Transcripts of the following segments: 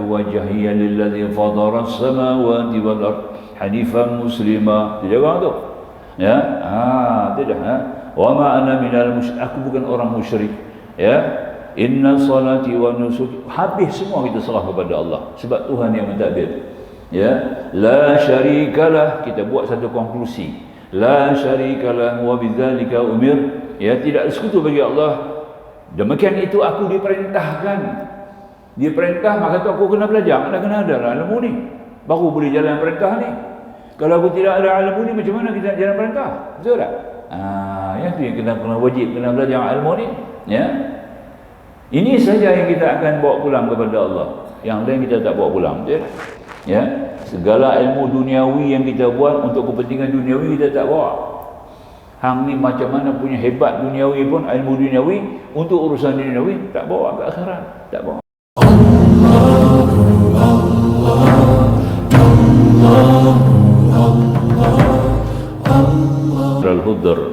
wajhiya lilladzi fatara as-samawati wal ard hanifan muslima. Dia orang tu. Ya, tidak. Wa ma ana minal musyrik. Aku bukan orang musyrik. Ya. Inna salati wa nusuki. Habis semua kita serah kepada Allah sebab Tuhan yang mentadbir. Ya, la syarikalah. Kita buat satu konklusi. La syarikalah wa bidzalika umir. Ya, tidak ada sekutu bagi Allah. Demikian itu aku diperintahkan. Dia perintah, maka tu aku kena belajar. Kena ada ilmu ni baru boleh jalan perintah ni. Kalau aku tidak ada ilmu ni, macam mana kita jalan perintah? Betul tak? Yang tu yang kena wajib kena belajar ilmu ni. Ya, ini saja yang kita akan bawa pulang kepada Allah. Yang lain kita tak bawa pulang. Betul? Ya, segala ilmu duniawi yang kita buat untuk kepentingan duniawi kita tak bawa. Hang ni macam mana punya hebat duniawi pun, ilmu duniawi untuk urusan duniawi tak bawa ke akhirat, tak bawa. Al-Hudr,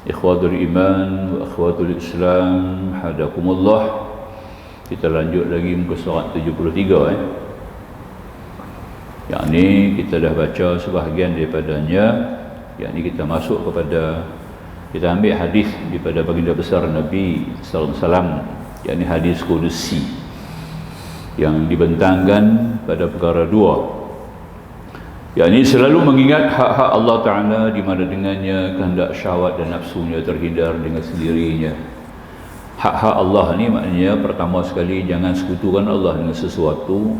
ikhwatul iman wa akhwatul Islam, hadakumullah. Kita lanjut lagi muka surat 73. Yang ni kita dah baca sebahagian daripadanya. Yang ni kita masuk kepada, kita ambil hadis daripada baginda besar Nabi sallallahu alaihi wasallam. Yang ni hadis kudusi yang dibentangkan pada perkara dua. Yang ini selalu mengingat hak-hak Allah Ta'ala, di mana dengannya kehendak syahwat dan nafsunya terhindar dengan sendirinya. Hak-hak Allah ni maknanya pertama sekali jangan sekutukan Allah dengan sesuatu.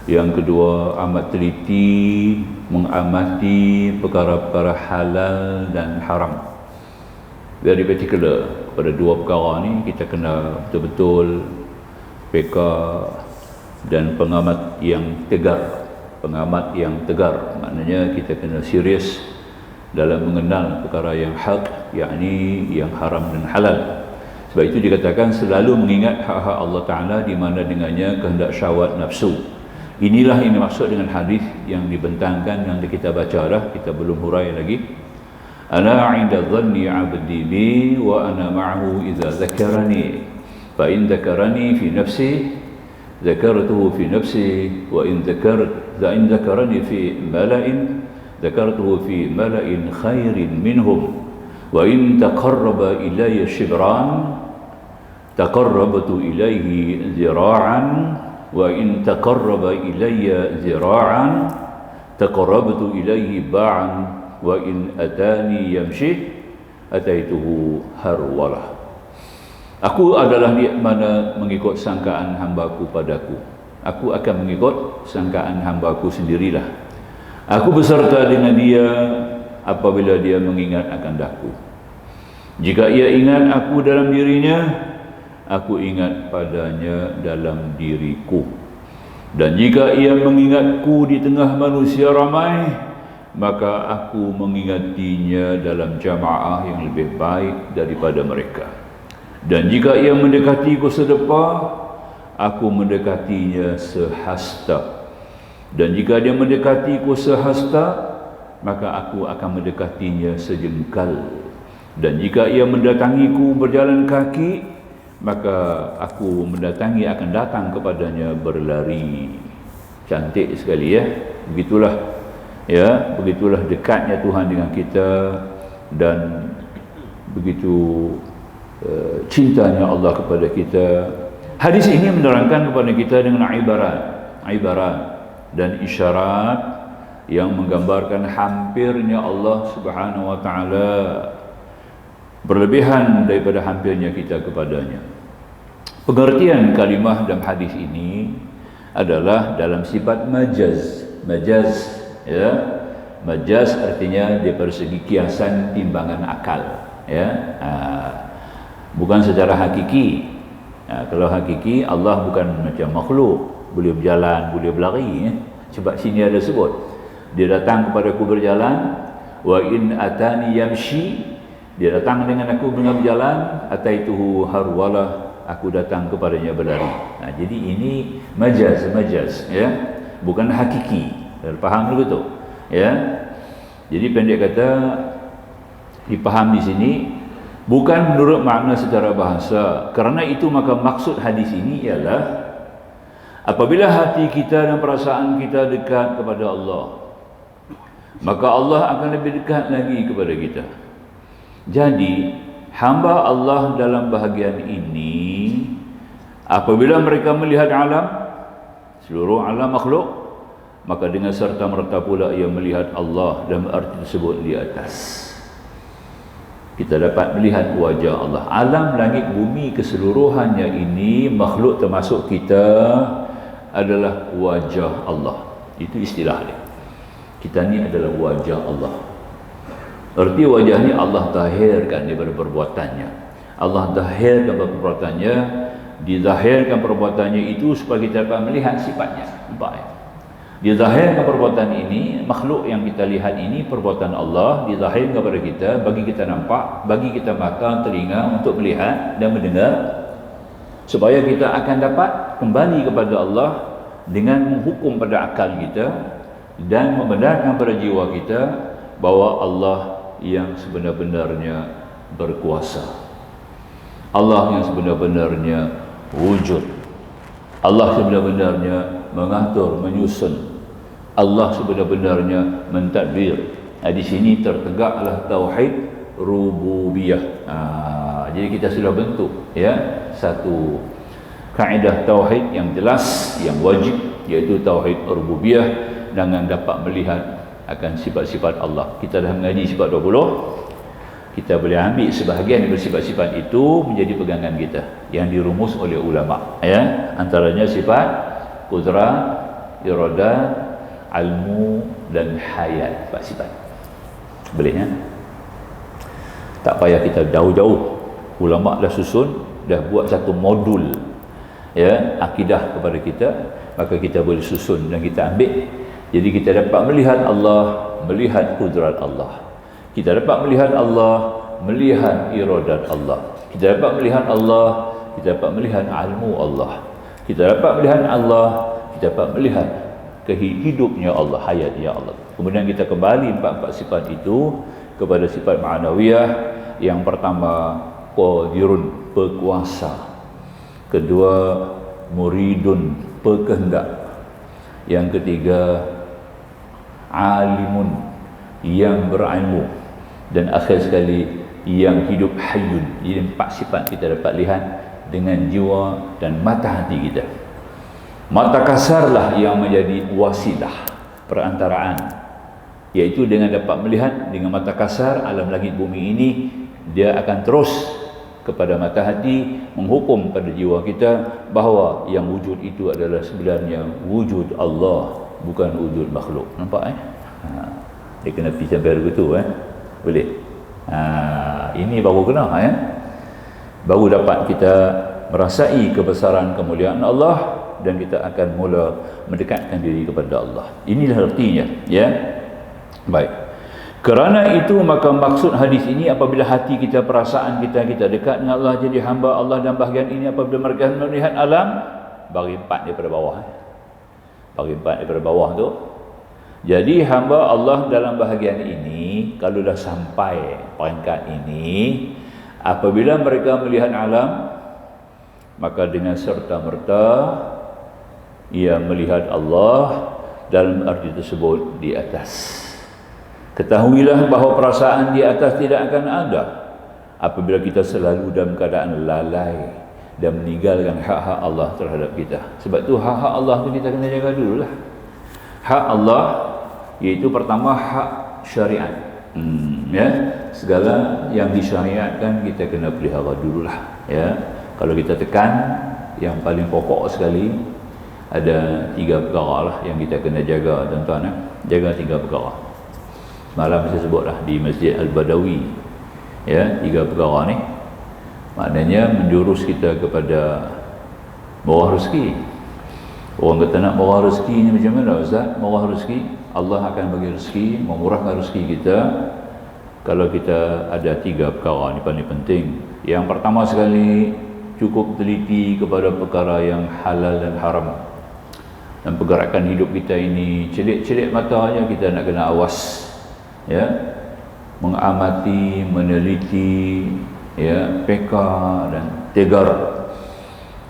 Yang kedua, amat teliti mengamati perkara-perkara halal dan haram. Very particular pada dua perkara ni, kita kena betul-betul peka dan pengamat yang tegar. Pengamat yang tegar maknanya kita kena serius dalam mengenal perkara yang hak, yakni yang haram dan halal. Sebab itu dikatakan selalu mengingat hak-hak Allah Ta'ala, di mana dengannya kehendak syahwat nafsu. Inilah yang dimaksud dengan hadis yang dibentangkan, yang kita baca dah, kita belum hurai lagi. Ana 'inda dhanni 'abdi bi wa ana ma'ahu idza dzakarani fa in dzakarani fi nafsi dzakartuhu fi nafsi wa in dzakarani fi mala'in dzakartuhu fi mala'in khairin minhum wa in taqarraba ilayya shibran taqarrabtu ilayhi zira'an wa in taqarraba ilayya zira'an taqarrabtu ilayhi ba'an wa in atani yamshi ataituhu harwalah. Aku adalah dia mana mengikut sangkaan hambaku padaku. Aku akan mengikut sangkaan hambaku sendirilah. Aku beserta dengan dia apabila dia mengingat akan daku. Jika ia ingat aku dalam dirinya, aku ingat padanya dalam diriku. Dan jika ia mengingatku di tengah manusia ramai, maka aku mengingatinya dalam jamaah yang lebih baik daripada mereka. Dan jika ia mendekatiku sedepa, aku mendekatinya sehasta. Dan jika dia mendekatiku sehasta, maka aku akan mendekatinya sejengkal. Dan jika ia mendatangiku berjalan kaki, maka aku mendatangi, akan datang kepadanya berlari. Cantik sekali ya. Begitulah ya, begitulah dekatnya Tuhan dengan kita, dan begitu cintanya Allah kepada kita. Hadis ini menerangkan kepada kita dengan ibarat dan isyarat yang menggambarkan hampirnya Allah Subhanahu wa taala, berlebihan daripada hampirnya kita kepadanya. Pengertian kalimah dalam hadis ini adalah dalam sifat majaz. Ya, majaz artinya daripada segi kiasan timbangan akal, ya. Bukan secara hakiki. Kalau hakiki, Allah bukan macam makhluk, boleh berjalan, boleh berlari, ya. Sebab sini ada sebut, dia datang kepada aku berjalan. Wa in atani yamshi, dia datang dengan aku dengan berjalan. Ataituhu harwalah, aku datang kepadanya berlari. Jadi ini majaz, ya, bukan hakiki. Faham dulu tu, ya. Jadi pendek kata, dipaham di sini bukan menurut makna secara bahasa. Kerana itu maka maksud hadis ini ialah Apabila hati kita dan perasaan kita dekat kepada Allah, maka Allah akan lebih dekat lagi kepada kita. Jadi hamba Allah dalam bahagian ini, apabila mereka melihat alam, seluruh alam makhluk, maka dengan serta-merta pula ia melihat Allah dalam arti tersebut di atas. Kita dapat melihat wajah Allah. Alam langit bumi keseluruhannya ini, makhluk termasuk kita, adalah wajah Allah. Itu istilah dia. Kita ni adalah wajah Allah. Erti wajah ni Allah zahirkan daripada perbuatannya. Allah zahirkan perbuatannya, dizahirkan perbuatannya itu supaya kita dapat melihat sifatnya. Nampak ya? Dizahirkan perbuatan ini, makhluk yang kita lihat ini, perbuatan Allah dizahirkan kepada kita, bagi kita nampak, bagi kita mata, telinga untuk melihat dan mendengar, supaya kita akan dapat kembali kepada Allah dengan menghukum pada akal kita dan membenarkan pada jiwa kita bahawa Allah yang sebenar-benarnya berkuasa, Allah yang sebenar-benarnya wujud, Allah sebenar-benarnya mengatur, menyusun, Allah sebenar-benarnya mentadbir. Di sini tertegaklah tauhid rububiyah. Jadi kita sudah bentuk ya satu kaedah tauhid yang jelas, yang wajib, iaitu tauhid rububiyah, dengan dapat melihat akan sifat-sifat Allah. Kita dah mengaji sifat 20. Kita boleh ambil sebahagian dari sifat-sifat itu menjadi pegangan kita yang dirumus oleh ulama ya. Antaranya sifat qudrah, iradah, ilmu dan hayat. Empat sifat. Boleh ya? Tak payah kita jauh-jauh. Ulama dah susun, dah buat satu modul ya, akidah kepada kita, maka kita boleh susun dan kita ambil. Jadi kita dapat melihat Allah, melihat kudrat Allah. Kita dapat melihat Allah, melihat iradat Allah. Kita dapat melihat Allah, kita dapat melihat ilmu Allah. Kita dapat melihat Allah, kita dapat melihat hidupnya Allah, hayatnya Allah. Kemudian kita kembali empat-empat sifat itu kepada sifat ma'nawiyah. Yang pertama, qadirun, berkuasa. Kedua, muridun, berkehendak. Yang ketiga, alimun, yang berilmu. Dan akhir sekali, yang hidup, hayyun. Jadi empat sifat kita dapat lihat dengan jiwa dan mata hati kita. Mata kasarlah yang menjadi wasilah, perantaraan, iaitu dengan dapat melihat dengan mata kasar alam langit bumi ini, dia akan terus kepada mata hati menghukum pada jiwa kita bahawa yang wujud itu adalah sebenarnya wujud Allah, bukan wujud makhluk. Nampak dia kena pergi sampai begitu boleh. Ini baru kena baru dapat kita merasai kebesaran kemuliaan Allah, dan kita akan mula mendekatkan diri kepada Allah. Inilah artinya ya. Baik. Kerana itu maka maksud hadis ini, apabila hati kita, perasaan kita dekat dengan Allah, jadi hamba Allah dan bahagian ini apabila mereka melihat alam, bagi empat daripada bawah. Bagi empat daripada bawah tu. Jadi hamba Allah dalam bahagian ini, kalau dah sampai peringkat ini, apabila mereka melihat alam, maka dengan serta-merta ia melihat Allah dalam arti tersebut di atas. Ketahuilah bahawa perasaan di atas tidak akan ada apabila kita selalu dalam keadaan lalai dan meninggalkan hak-hak Allah terhadap kita. Sebab tu hak-hak Allah tu kita kena jaga dululah. Hak Allah iaitu pertama hak syariat. Ya, segala yang disyariatkan kita kena pelihara dululah ya. Kalau kita tekan yang paling pokok sekali, ada 3 perkara lah yang kita kena jaga tuan-tuan. Jaga 3 perkara. Semalam saya sebutlah di Masjid Al-Badawi ya, 3 perkara ni maknanya menjurus kita kepada bawah rezeki. Orang kata nak bawah rezeki ni macam mana Ustaz? Bawah rezeki, Allah akan bagi rezeki, memurahkan rezeki kita kalau kita ada 3 perkara ni paling penting. Yang pertama sekali, cukup teliti kepada perkara yang halal dan haram. Dan pergerakan hidup kita ini, celik-celik matanya kita nak kena awas ya, mengamati, meneliti ya, peka dan tegar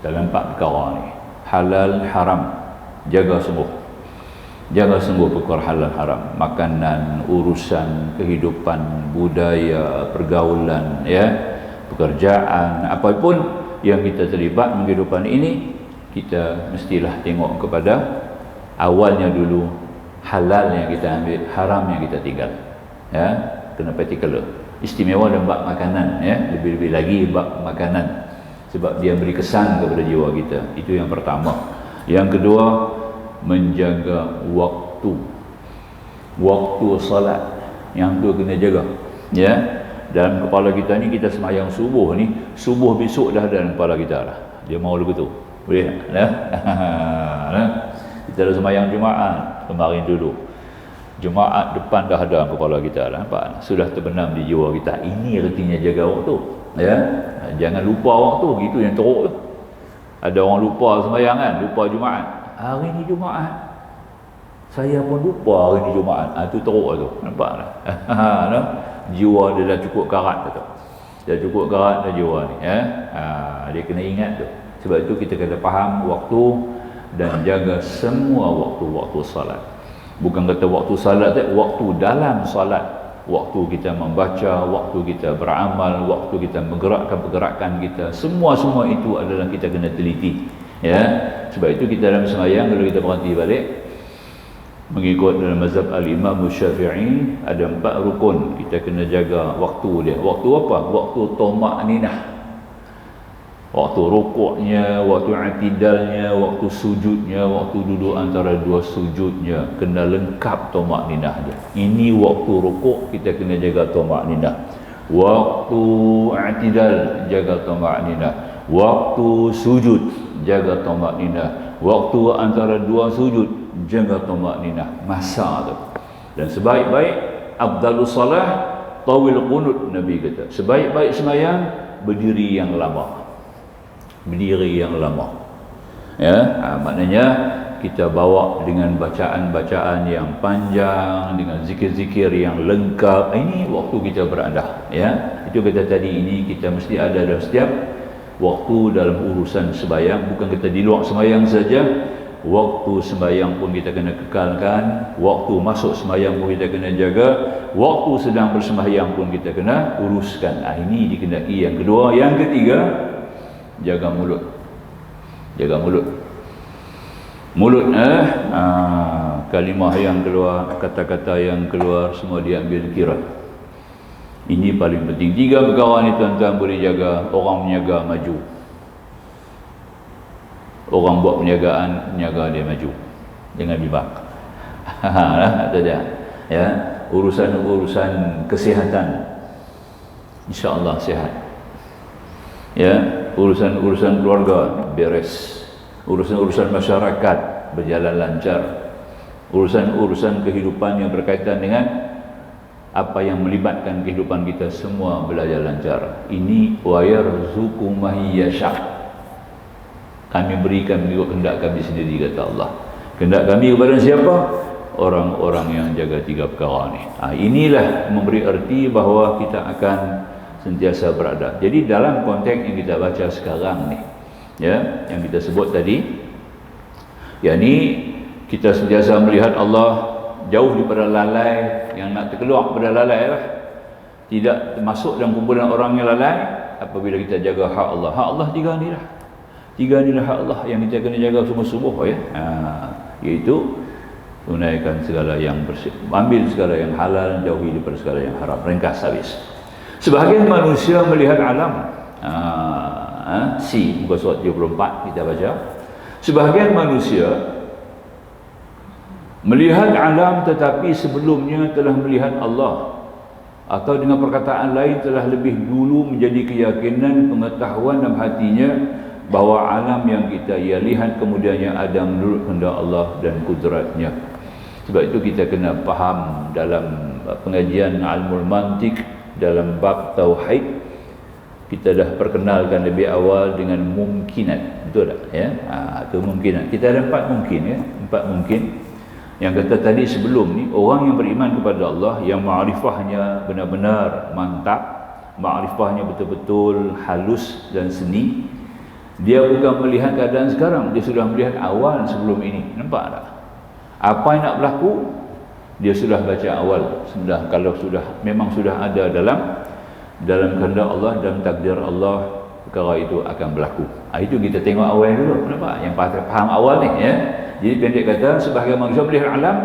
dalam 4 perkara ni, halal, haram. jaga sungguh perkara halal haram, makanan, urusan kehidupan, budaya, pergaulan, ya, pekerjaan, apapun yang kita terlibat dalam kehidupan ini, kita mestilah tengok kepada awalnya dulu, halal yang kita ambil, haram yang kita tinggal, ya, kena particular. Istimewa dalam bab makanan, ya, lebih-lebih lagi bab makanan, sebab dia beri kesan kepada jiwa kita. Itu yang pertama. Yang kedua, menjaga waktu salat, yang tu kena jaga, ya. Dalam kepala kita ni, kita sembahyang subuh ni, subuh besok dah ada dalam kepala kita dah. Dia mau begitu, boleh tak? Kita dah sembahyang Jumaat kemarin dulu, Jumaat depan dah ada dalam kepala kita, nampak? Sudah terbenam di jiwa kita. Ini artinya jaga waktu, ya. Jangan lupa waktu, gitu yang teruk tu. Ada orang lupa sembahyang kan, lupa Jumaat. Hari ni Jumaat, saya pun lupa hari ni Jumaat. Itu teruk tu, nampak tak? Jiwa dia dah cukup karat tu. Dah cukup karat dah jiwa ni, ya. Dia kena ingat tu. Sebab itu kita kena faham waktu dan jaga semua waktu-waktu salat. Bukan kata waktu salat tu, waktu dalam salat, waktu kita membaca, waktu kita beramal, waktu kita menggerakkan pergerakan kita, semua itu adalah kita kena teliti, ya. Sebab itu kita dalam sembahyang, kalau kita berhenti balik mengikut dalam mazhab al-Imam Syafi'i, ada 4 rukun kita kena jaga waktu dia. Waktu apa? Waktu tamakninah, waktu rukuknya, waktu i'tidalnya, waktu sujudnya, waktu duduk antara dua sujudnya, kena lengkap tamakninah dia. Ini waktu rukuk, kita kena jaga tamakninah. Waktu i'tidal, jaga tamakninah. Waktu sujud, jaga tamakninah. Waktu antara dua sujud, jaga tamakninah. Masa tu. Dan sebaik-baik afdalus salah tawil qunut, Nabi kata. Sebaik-baik sembahyang berdiri yang lama. Ya, maknanya kita bawa dengan bacaan-bacaan yang panjang, dengan zikir-zikir yang lengkap. Ini waktu kita beradah, ya. Itu kata tadi, ini kita mesti ada dalam setiap waktu dalam urusan sembahyang. Bukan kita di luar sembahyang saja, waktu sembahyang pun kita kena kekalkan, waktu masuk sembahyang pun kita kena jaga, waktu sedang bersembahyang pun kita kena uruskan. Ini dikendaki yang kedua. Yang ketiga, jaga mulut. Kalimah yang keluar, kata-kata yang keluar, semua diambil kira. Ini paling penting. 3 perkara ni tuan-tuan boleh jaga orang berniaga maju. Orang buat perniagaan, niaga dia maju. Jangan bimbang. Ada dia. Ya, urusan kesihatan, insya-Allah sihat. Ya, urusan keluarga beres. Urusan masyarakat berjalan lancar. Urusan kehidupan yang berkaitan dengan apa yang melibatkan kehidupan kita, semua berjalan lancar. Ini wa yarzuqu man yasha. Kami berikan mengikut kehendak kami sendiri, kata Allah. Kehendak kami kepada siapa? Orang-orang yang jaga 3 perkara ni. Inilah memberi erti bahawa kita akan sentiasa berada. Jadi dalam konteks yang kita baca sekarang ni, ya, yang kita sebut tadi, yakni kita sentiasa melihat Allah jauh daripada lalai, yang nak terkeluar pada lalai lah. Tidak termasuk dalam kumpulan orang yang lalai apabila kita jaga hak Allah. Hak Allah 3 ni lah. 3 ni lah hak Allah yang kita kena jaga sungguh-sungguh, ya. Iaitu tunaikan segala yang bersih, ambil segala yang halal, jauhi daripada segala yang haram. Ringkas habis. Sebahagian manusia melihat alam, muka surat 74 kita baca. Sebahagian manusia melihat alam tetapi sebelumnya telah melihat Allah, atau dengan perkataan lain telah lebih dulu menjadi keyakinan, pengetahuan dalam hatinya bahawa alam yang kita lihat kemudiannya ada menurut kehendak Allah dan kudratnya. Sebab itu kita kena faham dalam pengajian ilmu mantik, dalam bab tauhid, kita dah perkenalkan lebih awal dengan mungkinat, betul tak, ya? Itu mungkinat. Kita ada 4 mungkin, ya, 4 mungkin. Yang kata tadi sebelum ni, orang yang beriman kepada Allah, yang ma'rifahnya benar-benar mantap, ma'rifahnya betul-betul halus dan seni, Dia bukan melihat keadaan sekarang, dia sudah melihat awal sebelum ini. Nampak tak? Apa yang nak berlaku, dia sudah baca awal. Sudah, kalau sudah memang sudah ada dalam kehendak Allah, dalam takdir Allah, perkara itu akan berlaku. Itu kita tengok awal dulu. Nampak? Yang faham awal ni ya. Jadi pendek kata, sebahagian manusia melihat alam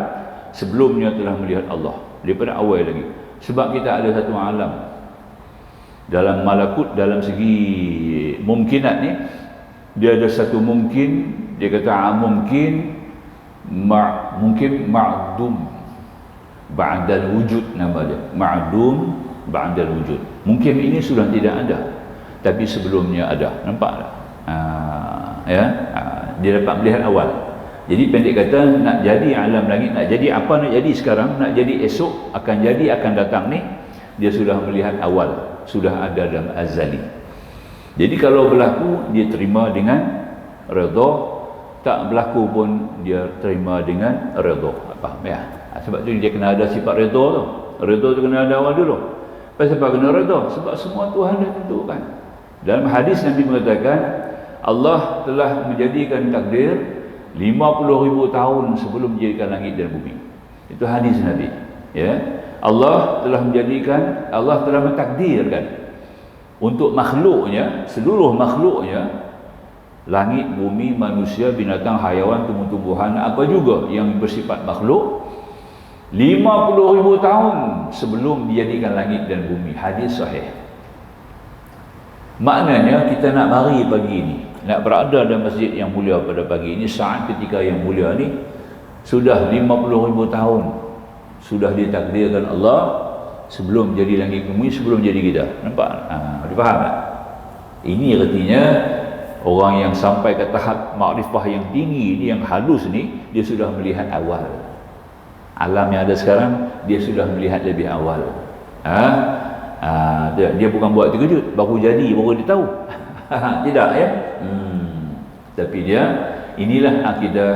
sebelumnya telah melihat Allah. Daripada awal lagi. Sebab kita ada satu alam. Dalam malakut, dalam segi mungkinat ni, dia ada satu mungkin, dia kata mungkin ma'dum ba'dal wujud, nama dia ma'dum ba'dal wujud. Mungkin ini sudah tidak ada, tapi sebelumnya ada. Nampak tak? Dia dapat melihat awal. Jadi pendek kata, nak jadi alam langit, nak jadi apa nak jadi sekarang, nak jadi esok, akan jadi, akan datang ni, dia sudah melihat awal, sudah ada dalam azali. Jadi kalau berlaku, dia terima dengan redha, tak berlaku pun dia terima dengan redha. Faham ya? Sebab tu dia kena ada sifat redha tu. Redha tu kena ada awal dulu. Sebab kena redha, sebab semua Tuhan dah tentukan. Dalam hadis Nabi mengatakan, Allah telah menjadikan takdir 50,000 tahun sebelum menjadikan langit dan bumi. Itu hadis Nabi. Ya. Allah telah mentakdirkan untuk makhluknya, seluruh makhluknya, langit, bumi, manusia, binatang, hayawan, tumbuh-tumbuhan, apa juga yang bersifat makhluk, 50,000 tahun sebelum dijadikan langit dan bumi. Hadis sahih. Maknanya kita nak mari pagi ini, nak berada dalam masjid yang mulia pada pagi ini, saat ketika yang mulia ni, sudah 50,000 tahun sudah ditakdirkan Allah sebelum jadi langit bumi, sebelum jadi kita. Nampak? Dipaham tak? Ini artinya orang yang sampai ke tahap makrifah yang tinggi ni, yang halus ni, dia sudah melihat awal. Alam yang ada sekarang, dia sudah melihat lebih awal. Dia bukan buat terkejut, baru jadi, baru dia tahu. Tidak ya? Tapi dia, inilah akidah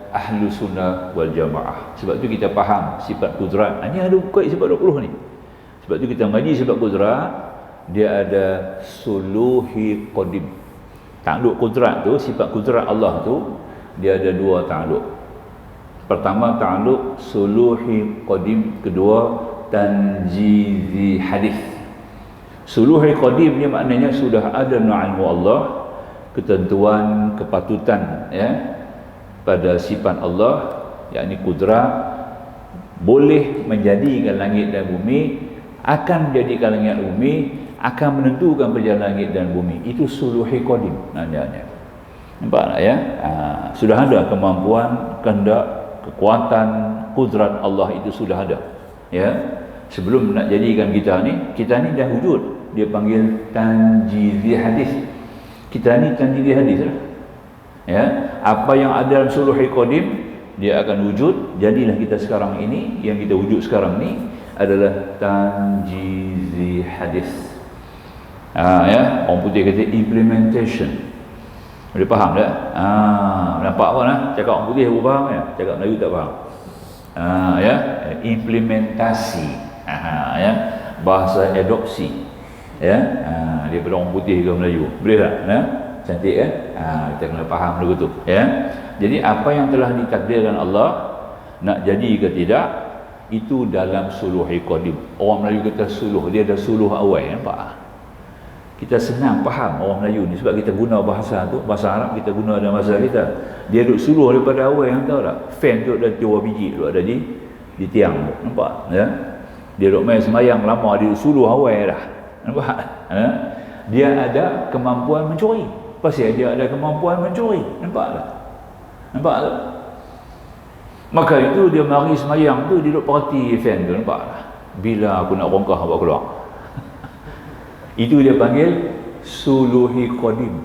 Ahlu Sunnah wal Jamaah. Sebab tu kita faham sifat kudrat. Ini ada bukan sifat 20 ni. Sebab tu kita mengaji sifat kudrat, dia ada suluhi qadim. Takluk kudrat tu, sifat kudrat Allah tu, dia ada dua takluk. Pertama takluk suluhi qadim, kedua tanjizi hadis. Suluhi qadim ni maknanya sudah ada ilmu Allah, ketentuan, kepatutan ya, pada sifat Allah, yakni kudrat, boleh menjadikan langit dan bumi, akan menjadikan langit dan bumi, akan menentukan perjalanan langit dan bumi. Itu suluhi qadim namanya. Nampak tak ya? Sudah ada kemampuan, kehendak, kekuatan, kudrat Allah itu sudah ada. Ya. Sebelum nak jadikan kita ni dah wujud. Dia panggil tanjizi hadis. Kita ni tanjizi hadis lah. Ya, apa yang ada dalam suluhi qadim, dia akan wujud. Jadilah kita sekarang ini, yang kita wujud sekarang ni adalah tanjizi hadis. Ya, orang putih kata implementation. Boleh faham tak? Nampak apa nah? Cakap orang putih aku faham ya, cakap Melayu tak faham. Ya, implementasi. Ya, bahasa adopsi. Ya, daripada orang putih ke Melayu. Boleh tak? Ya? Cantik kan? Kita kena faham dulu tu ya. Jadi apa yang telah ditakdirkan Allah nak jadi ke tidak, itu dalam suluhi qadim. Orang Melayu kata suluh, dia ada suluh awal. Nampak? Kita senang faham orang Melayu ni sebab kita guna bahasa tu, bahasa Arab kita guna dalam bahasa kita. Dia duduk suluh daripada awal, yang tahu tak? Fan tu ada 2 biji duduk ada di tiang tu. Nampak? Ya. Dia duduk main semayang lama, dia duduk suluh awal dah. Nampak? Ya. Dia ada kemampuan mencuri. Pasal dia ada kemampuan mencuri. Nampak tak? Nampak tak? Maka itu dia mari semayang tu, dia duduk perhati fan tu. Nampak tak? Bila aku nak rongkah buat keluar. Itu dia panggil suluhi qadim.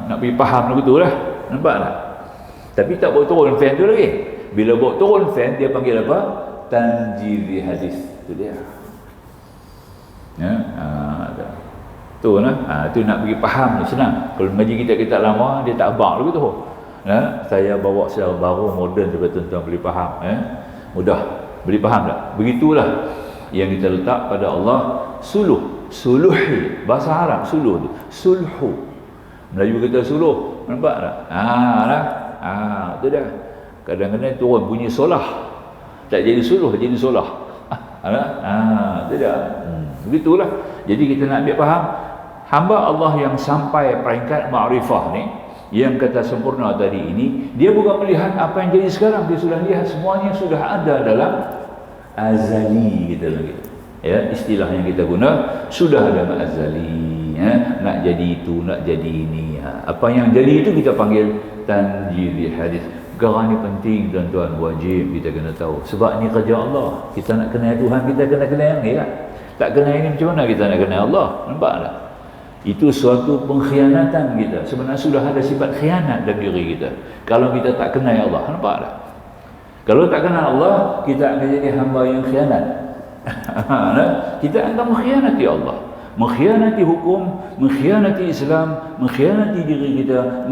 Nak pergi faham lagu tu lah. Nampak tak? Tapi tak bawa turun fan tu lagi. Bila bawa turun fan, dia panggil apa? Tanjizi hadis. Itu dia. Ya, tu lah. Tu nak pergi faham ni senang. Kalau mengaji kita lama, dia tak abang lagu tu. Ya, saya bawa secara baru, moden supaya tuan-tuan boleh faham. Mudah. Boleh faham tak? Begitulah yang kita letak pada Allah suluh. Suluhi, bahasa Arab suluh tu. Sulhu. Melayu kata suluh, nampak tak? Tu dah. Kadang-kadang tu orang bunyi solah, tak jadi suluh, jadi solah. Tu dah. Begitulah. Jadi kita nak ambil faham, hamba Allah yang sampai peringkat ma'rifah ni, yang kata sempurna tadi ini, dia bukan melihat apa yang jadi sekarang, dia sudah lihat semuanya sudah ada dalam azali, kita lagi. Ya, istilah yang kita guna sudah ada azali. Ya, nak jadi itu, nak jadi ini. Apa yang jadi itu kita panggil tanjili hadis. Perkara ni penting tuan-tuan, wajib kita kena tahu. Sebab ni kerja Allah. Kita nak kenal Tuhan, kita kena kenal yang ni lah. Tak kenal ini macam mana kita nak kenal Allah? Nampak tak? Itu suatu pengkhianatan kita. Sebenarnya sudah ada sifat khianat dalam diri kita kalau kita tak kenal Allah. Nampak tak? Kalau tak kenal Allah, kita akan jadi hamba yang khianat. Kita akan mengkhianati Allah, mengkhianati hukum, mengkhianati Islam, mengkhianati diri kita,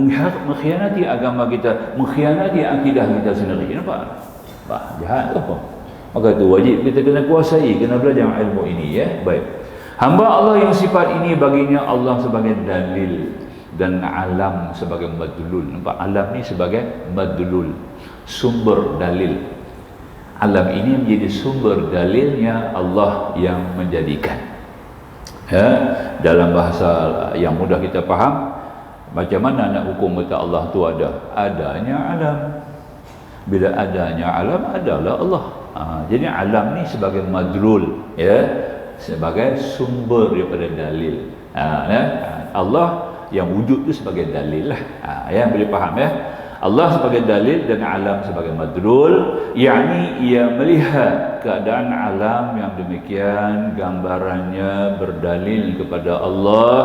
mengkhianati agama kita, mengkhianati akidah kita sendiri. Nampak? Jahat apa? Maka itu wajib kita kena kuasai, kena belajar ilmu ini, ya. Baik. Hamba Allah yang sifat ini baginya Allah sebagai dalil dan alam sebagai madlul. Nampak? Alam ni sebagai madlul, sumber dalil. Alam ini menjadi sumber dalilnya Allah yang menjadikan. Ya, dalam bahasa yang mudah kita faham, macam mana nak hukum kata Allah tu ada? Adanya alam. Bila adanya alam, adalah Allah. Jadi alam ni sebagai madlul, ya, sebagai sumber daripada dalil. Allah yang wujud tu sebagai dalil lah. Yang boleh faham, ya. Allah sebagai dalil dan alam sebagai madlul, yakni ia melihat keadaan alam yang demikian, gambarannya berdalil kepada Allah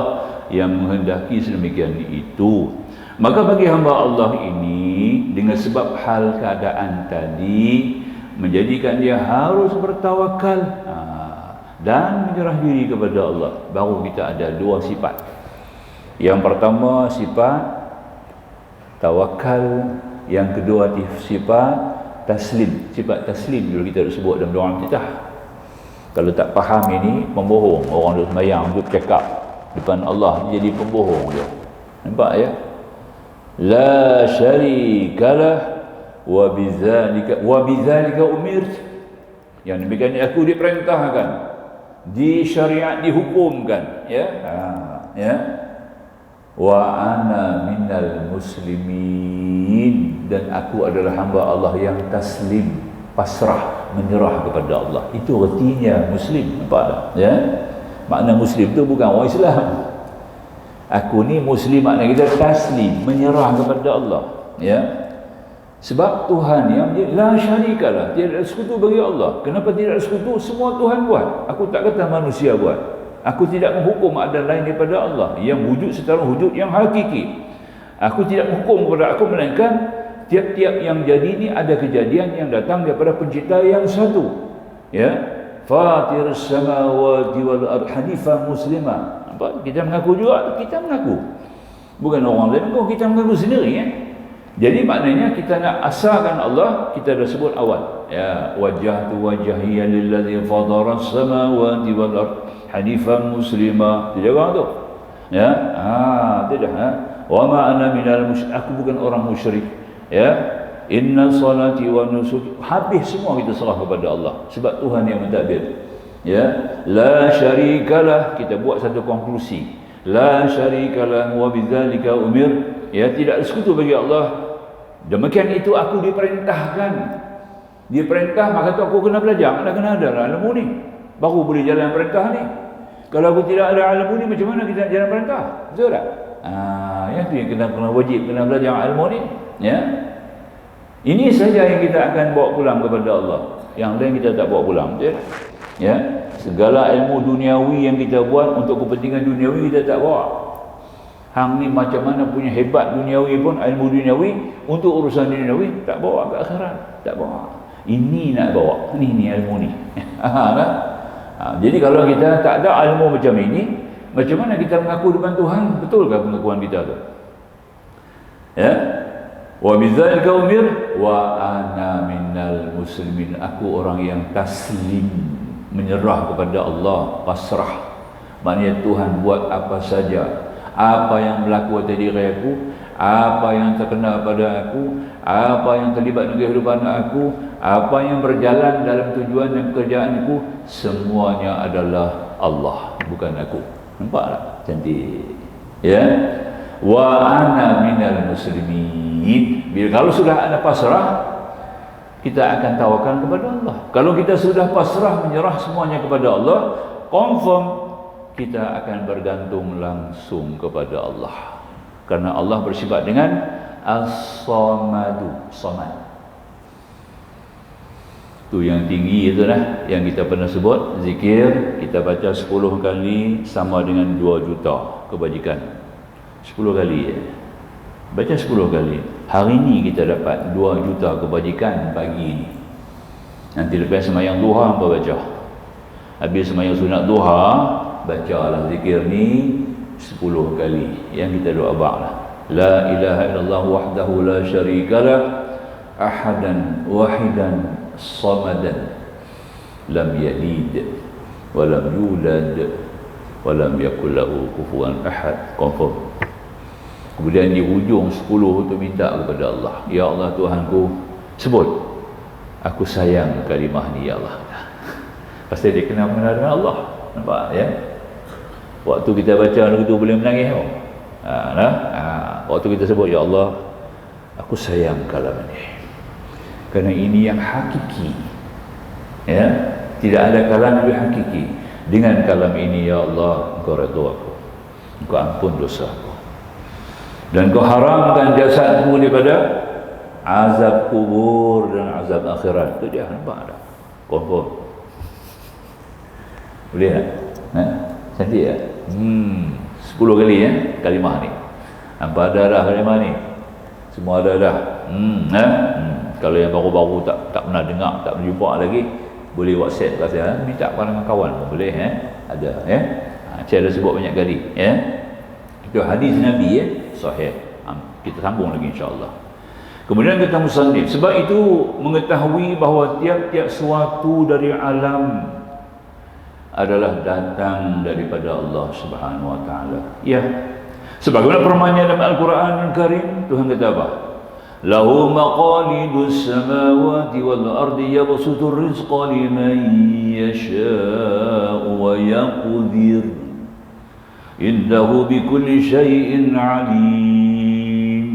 yang menghendaki sedemikian itu. Maka bagi hamba Allah ini, dengan sebab hal keadaan tadi, menjadikan dia harus bertawakal dan menyerah diri kepada Allah. Baru kita ada dua sifat. Yang pertama sifat tawakal, yang kedua sifat taslim. Sifat taslim dulu kita sebut dalam doa kita. Kalau tak faham ini, pembohong. Orang duk sembahyang, duk cakap depan Allah, jadi pembohong dia. Nampak, ya? La syarikalah wa bidzalika umirt. Yang demikian ini aku diperintahkan, disyariat, dihukumkan, ya. Ya. Wa ana minal muslimin, dan aku adalah hamba Allah yang taslim, pasrah, menyerah kepada Allah. Itu artinya muslim. Nampak tak? Ya? Makna muslim tu bukan orang Islam. Aku ni muslim, makna kita taslim, menyerah kepada Allah, ya. Sebab Tuhan yang la syarikalah, tiada sekutu bagi Allah. Kenapa tidak ada sekutu? Semua Tuhan buat. Aku tak kata manusia buat. Aku tidak menghukum ada lain daripada Allah yang wujud secara wujud yang hakiki. Aku tidak menghukum kepada aku, melainkan tiap-tiap yang jadi ini ada kejadian yang datang daripada pencipta yang satu, ya. Fatir samawati wal ardh hanifan muslima. Nampak? Kita mengaku juga, kita mengaku. Bukan orang lain mengaku, kita mengaku sendiri, ya. Jadi maknanya kita nak asahkan Allah, kita dah sebut awal, ya, wajjahtu wajhiya lillazi fatara as-samawati wal ardh hanifan muslima. Tidak orang tu, ya. Tidak, wa ma ana minal musyrik, aku bukan orang musyrik, ya. Inna salati wa nusuki, habis semua kita serah kepada Allah, sebab Tuhan yang mentadbir, ya. La syarikalah, kita buat satu konklusi, la syarikalah wa bidzalika umir, ya, tidak ada sekutu bagi Allah. Demikian itu aku diperintahkan. Diperintah, maka tu aku kena belajar, kena ada ilmu ni, baru boleh jalan perintah ni. Kalau aku tidak ada ilmu ni, macam mana kita nak jalan perintah? Betul tak? Yang tu yang kena wajib, kena belajar ilmu ni, ya. Ini saja yang kita akan bawa pulang kepada Allah. Yang lain kita tak bawa pulang, betul? Ya. Segala ilmu duniawi yang kita buat untuk kepentingan duniawi kita tak bawa. Hang ni macam mana punya hebat duniawi pun, ilmu duniawi untuk urusan duniawi tak bawa ke akhirat, tak bawa. Ini nak bawa, ni ilmu ni. Jadi kalau kita tak ada ilmu macam ini, macam mana kita mengaku depan Tuhan? Betulkah pengakuan kita tu? Ya. Wa bidzalika umir wa ana minal muslimin, aku orang yang taslim, menyerah kepada Allah, pasrah. Maknanya Tuhan buat apa saja, apa yang berlaku atas diri aku, apa yang terkena pada aku, apa yang terlibat dengan kehidupan aku, apa yang berjalan dalam tujuan dan pekerjaanku, semuanya adalah Allah, bukan aku. Nampak tak? Cantik. Ya. Wa ana minal muslimin. Bila kalau sudah ada pasrah, kita akan tawakal kepada Allah. Kalau kita sudah pasrah, menyerah semuanya kepada Allah, confirm kita akan bergantung langsung kepada Allah. Karena Allah bersifat dengan As-Samadu, Samad. Itu yang tinggi itu lah, yang kita pernah sebut. Zikir kita baca 10 kali sama dengan 2 juta kebajikan. 10 kali ya. Baca 10 kali. Hari ini kita dapat 2 juta kebajikan pagi ini. Nanti lepas sembahyang duha apa baca. Habis sembahyang sunat duha, bacalah zikir ni 10 kali. Yang kita doa ba'lah. La ilaha illallah wahdahu la syarikalah, ahadan wahidan samadan, lam yalid wa lam yulad wa lam yakul lahu kufuwan ahad. Confirm. Kemudian di ujung 10 tu minta kepada Allah, ya Allah Tuhanku, sebut aku sayang kalimah ni ya Allah. Pasti dia kena mengenal dengan Allah. Nampak ya? Waktu kita baca lagu tu boleh menangis tau. Waktu kita sebut ya Allah, aku sayang kalam ini. Kerana ini yang hakiki. Ya, tidak ada kalam lebih hakiki. Dengan kalam ini ya Allah, Engkau redha aku. Engkau ampun dosaku. Dan Kau haramkan jasadku daripada azab kubur dan azab akhirat. Itu dia, nampak tak? Confirm. Boleh tak? Cantik tak? 10 kali ya kalimah ni. Apa ada dah kalimah ni? Semua ada dah. Kalau yang baru-baru tak pernah dengar, tak pernah jumpa lagi, boleh WhatsApp kat saya, minta dengan kawan pun boleh ada ya. Saya dah sebut banyak kali ya. Itu hadis Nabi ya, sahih. Kita sambung lagi insya-Allah. Kemudian kata musannif, sebab itu mengetahui bahawa tiap-tiap suatu dari alam adalah datang daripada Allah Subhanahu wa taala. Ya. Sebagaimana firman-Nya dalam Al-Quran Al-Karim, Tuhan kata apa? Lahu maqalidus samawati wal ardi yabsutur rizqa liman yasha'u wa yaqdir. Innahu bikulli syai'in alim.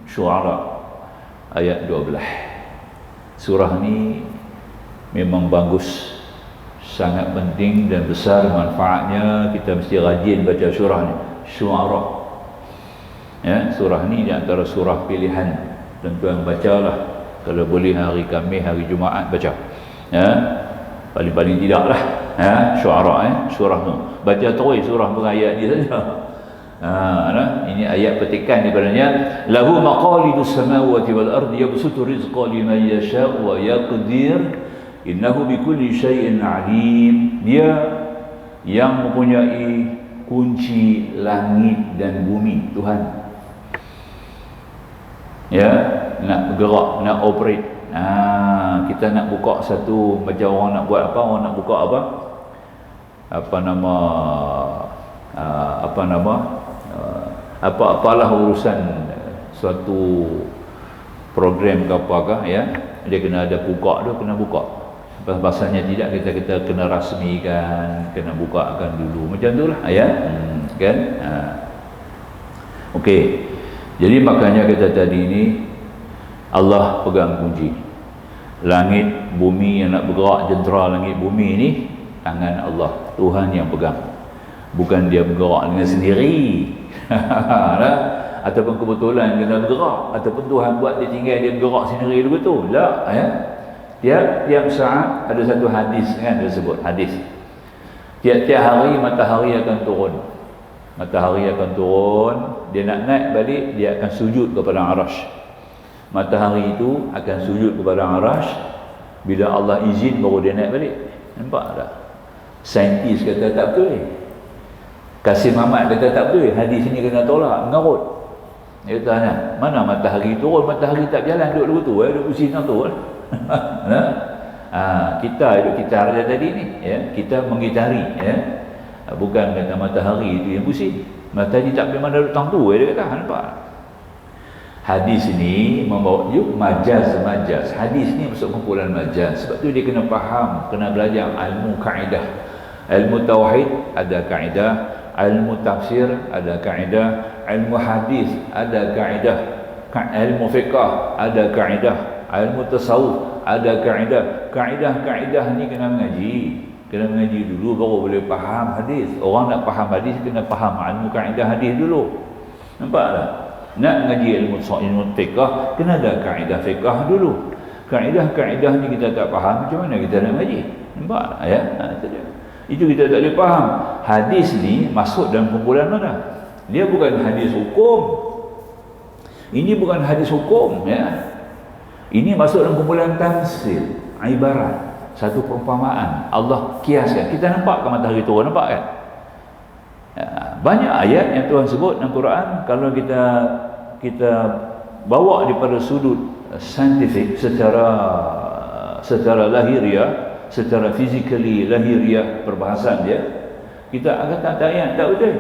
Syu'ara ayat 12. Surah ni memang bagus, sangat penting dan besar manfaatnya. Kita mesti rajin baca surah ni. Syu'ara ya, surah ni di antara surah pilihan. Tuan-tuan bacalah, kalau boleh hari Khamis, hari Jumaat baca ya, paling-paling tidak lah ya, Syu'ara surah tu baca terus surah berayat ni saja. Ini ayat petikan daripadanya. Lahu maqalidus samawati wal ardi yabsutu rizqa liman yasha'u wa yaqdir. Innahu bikulli syai'in alim. Dia yang mempunyai kunci langit dan bumi, Tuhan. Ya, nak bergerak, nak operate. Kita nak buka satu, macam orang nak buat apa, orang nak buka apa? Apalah urusan suatu program ke apakah ya, dia kena ada buka tu, kena buka. Bahasanya tidak, kita kena rasmikan, kena bukakan dulu, macam tu lah ya. Kan? Okey. Jadi makanya kita tadi ni Allah pegang kunci. Langit bumi yang nak bergerak, jentera langit bumi ni tangan Allah, Tuhan yang pegang. Bukan dia bergerak dengan sendiri. Ataupun kebetulan kena bergerak, ataupun Tuhan buat dia tinggal dia bergerak sendiri betul. Tak ya. Tiap saat ada satu hadis kan, dia sebut hadis. Tiap-tiap hari matahari akan turun. Matahari akan turun, dia nak naik balik, dia akan sujud kepada Arash. Matahari itu akan sujud kepada Arash. Bila Allah izin baru dia naik balik. Nampak tak? Saintis kata tak betul. Kasim Ahmad kata tak betul. Hadis ini kena tolak, mengarut. Dia kata mana matahari turun, matahari tak berjalan, duduk tu, duduk pusing tu. Kita duduk gitar dia tadi ni ya, kita menggitari ya. Bukan kata matahari itu yang pusing. Tadi tak pergi mana datang tu, dia kata, nampak? Hadis ni membawa yuk majaz. Hadis ni masuk kumpulan majaz. Sebab tu dia kena faham, kena belajar ilmu kaedah. Ilmu tauhid ada kaedah, ilmu tafsir ada kaedah, ilmu hadis ada kaedah, ilmu fiqh ada kaedah, ilmu tasawuf ada kaedah. Kaedah ni kena mengaji. Kena mengaji dulu baru boleh faham hadis. Orang nak faham hadis kena faham ilmu kaedah hadis dulu. Nampak tak? Nak mengaji ilmu fiqh kena ada kaedah fiqh dulu. Kaedah ni kita tak faham, macam mana kita nak mengaji? Nampak tak ya? Itu kita tak boleh faham. Hadis ni masuk dalam kumpulan mana? Dia bukan hadis hukum. Ini bukan hadis hukum ya. Ini masuk dalam kumpulan tamsil, ibarat. Satu perumpamaan Allah kiaskan. Kita nampak ke matahari turun, nampak kan? Banyak ayat yang Tuhan sebut dalam Quran, kalau kita bawa daripada sudut saintifik, secara lahiriah, secara physically lahiriah perbahasan dia, kita akan tak ayat tak betul.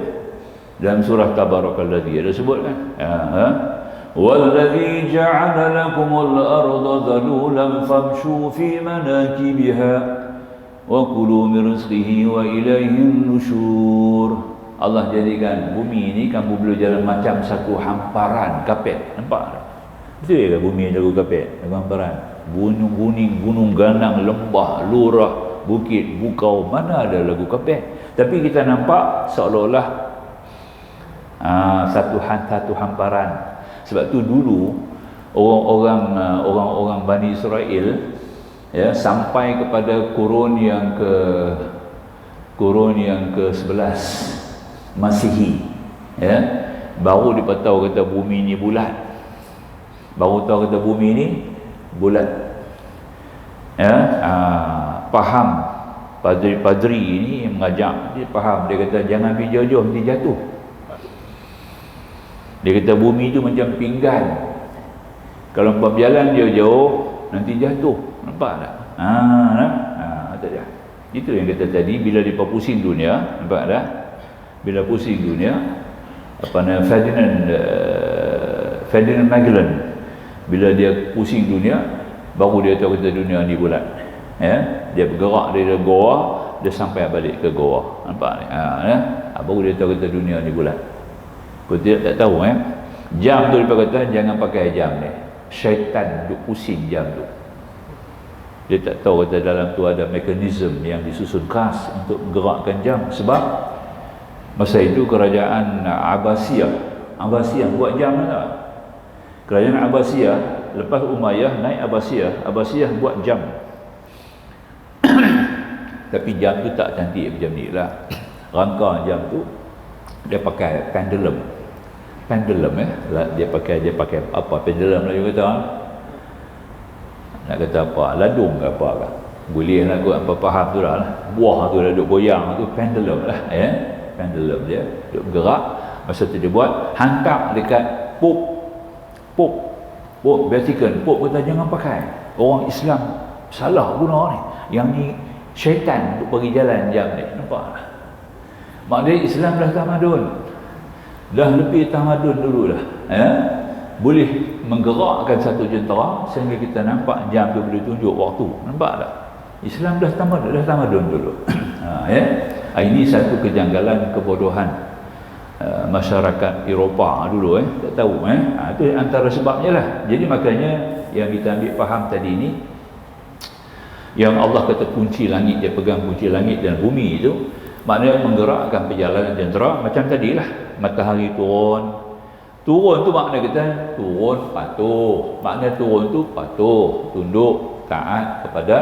Dalam surah Tabarakalladzi ada sebut kan? وَالَّذِي جَعَلَ لَكُمُ الْأَرْضَ ذَلُولًا فَامْشُوا فِي مَنَاكِبِهَا وَكُلُوا مِنْ رِزْقِهِ وَإِلَيْهِ النُّشُورُ. Allah jadikan bumi ni kamu boleh jalan macam satu hamparan kapet. Nampak tak? Betul ke bumi lagu kapet? Lagu hamparan. Gunung kuning, gunung ganang, lembah, lurah, bukit, bukau, mana ada lagu kapet? Tapi kita nampak seolah-olah satu hamparan. Sebab tu dulu orang Bani Israel ya sampai kepada kurun yang ke-11 Masihi ya, baru dipatau kata bumi ni bulat. Baru tahu kata bumi ni bulat. Ya, faham padri ini mengajak, dia faham, dia kata jangan pergi jauh-jauh nanti jatuh. Dia kata bumi tu macam pinggan. Kalau empat berjalan jauh-jauh nanti jatuh. Nampak tak? Tak ada. Itu yang kata tadi, bila dia pusing dunia, nampak tak? Bila pusing dunia, apa nama Ferdinand Magellan, bila dia pusing dunia, baru dia tahu kata dunia ni bulat. Ya, dia bergerak dari goa, dia sampai balik ke goa. Nampak tak? Baru dia tahu kata dunia ni bulat. Kau tak tahu jam tu dia kata jangan pakai jam ni, syaitan duk pusing jam tu. Dia tak tahu kata dalam tu ada mekanisme yang disusun khas untuk menggerakkan jam. Sebab masa itu kerajaan Abbasiyah buat jam tak? Kerajaan Abbasiyah lepas Umayyah naik Abbasiyah buat jam. Tapi jam tu tak cantik macam ni lah. Rangka jam tu dia pakai pendulum dia pakai apa pendulum lah dia kata. Nak kata apa, ladung ke apa kan, boleh lah kot apa faham tu lah. Buah tu dah duk goyang tu pendulum lah ya. Pendulum dia duk bergerak. Masa tu dia buat hantar dekat Pop Vatican. Pop kata jangan pakai, orang Islam salah guna ni, yang ni syaitan duk bagi jalan jam ni. Nampak tak? Maknanya Islam dah tamadun, dah lebih tamadun dulu dah ya? Boleh menggerakkan satu jentera sehingga kita nampak jam tu boleh tunjuk waktu. Nampak tak? Islam dah tamadun dulu. Ya? Ini satu kejanggalan, kebodohan masyarakat Eropah dulu tak tahu itu antara sebabnya lah. Jadi makanya yang kita ambil faham tadi ni, yang Allah kata kunci langit, dia pegang kunci langit dan bumi itu, maknanya menggerakkan perjalanan jentera. Macam tadilah matahari turun tu makna kita turun patuh. Makna turun tu patuh, tunduk, taat kepada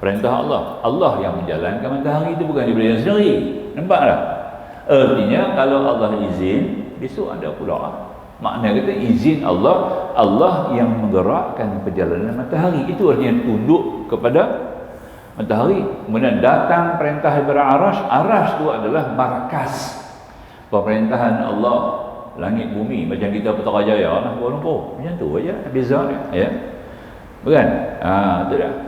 perintah Allah. Allah yang menjalankan matahari itu, bukan dia berjalan sendiri. Nampak tak? Artinya kalau Allah izin, besok ada pula. Makna kita izin Allah yang menggerakkan perjalanan matahari. Itu artinya tunduk kepada matahari. Kemudian datang perintah daripada Arash tu adalah markas pemerintahan Allah langit bumi. Macam kita Putrajaya lah, Kuala Lumpur, macam tu aja, beza ya. Bukan?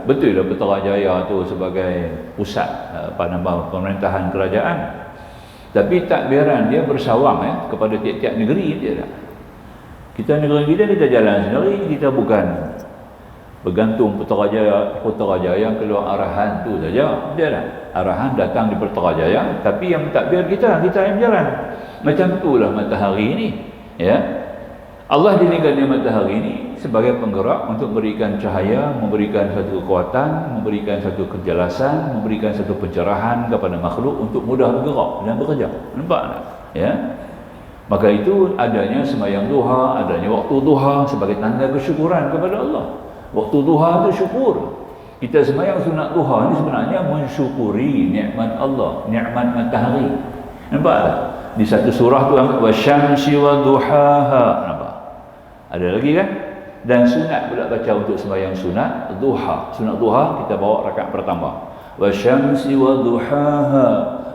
Betul lah Putrajaya tu sebagai pusat pemerintahan kerajaan. Tapi takbiran dia bersawang kepada tiap-tiap negeri dia tak. Kita negeri kita jalan sendiri, kita bukan bergantung Putrajaya yang keluar arahan tu saja. Dia tak. Arahan datang di Putrajaya, tapi yang takbir kita yang berjalan. Macam itulah matahari ini, ya. Allah jadikan dia matahari ini sebagai penggerak untuk memberikan cahaya, memberikan satu kekuatan, memberikan satu kejelasan, memberikan satu pencerahan kepada makhluk untuk mudah bergerak dan bekerja. Nampak tak? Ya. Maka itu adanya sembahyang duha, adanya waktu duha sebagai tanda kesyukuran kepada Allah. Waktu duha itu syukur. Kita sembahyang sunat duha ini sebenarnya mensyukuri nikmat Allah, nikmat matahari. Nampak tak? Di satu surah tu wasyamsi wadduhaha. Nampak? Ada lagi kan? Dan sunat pula baca untuk sembahyang sunat duha. Sunat duha kita bawa rakaat pertama. Wasyamsi wadduhaha.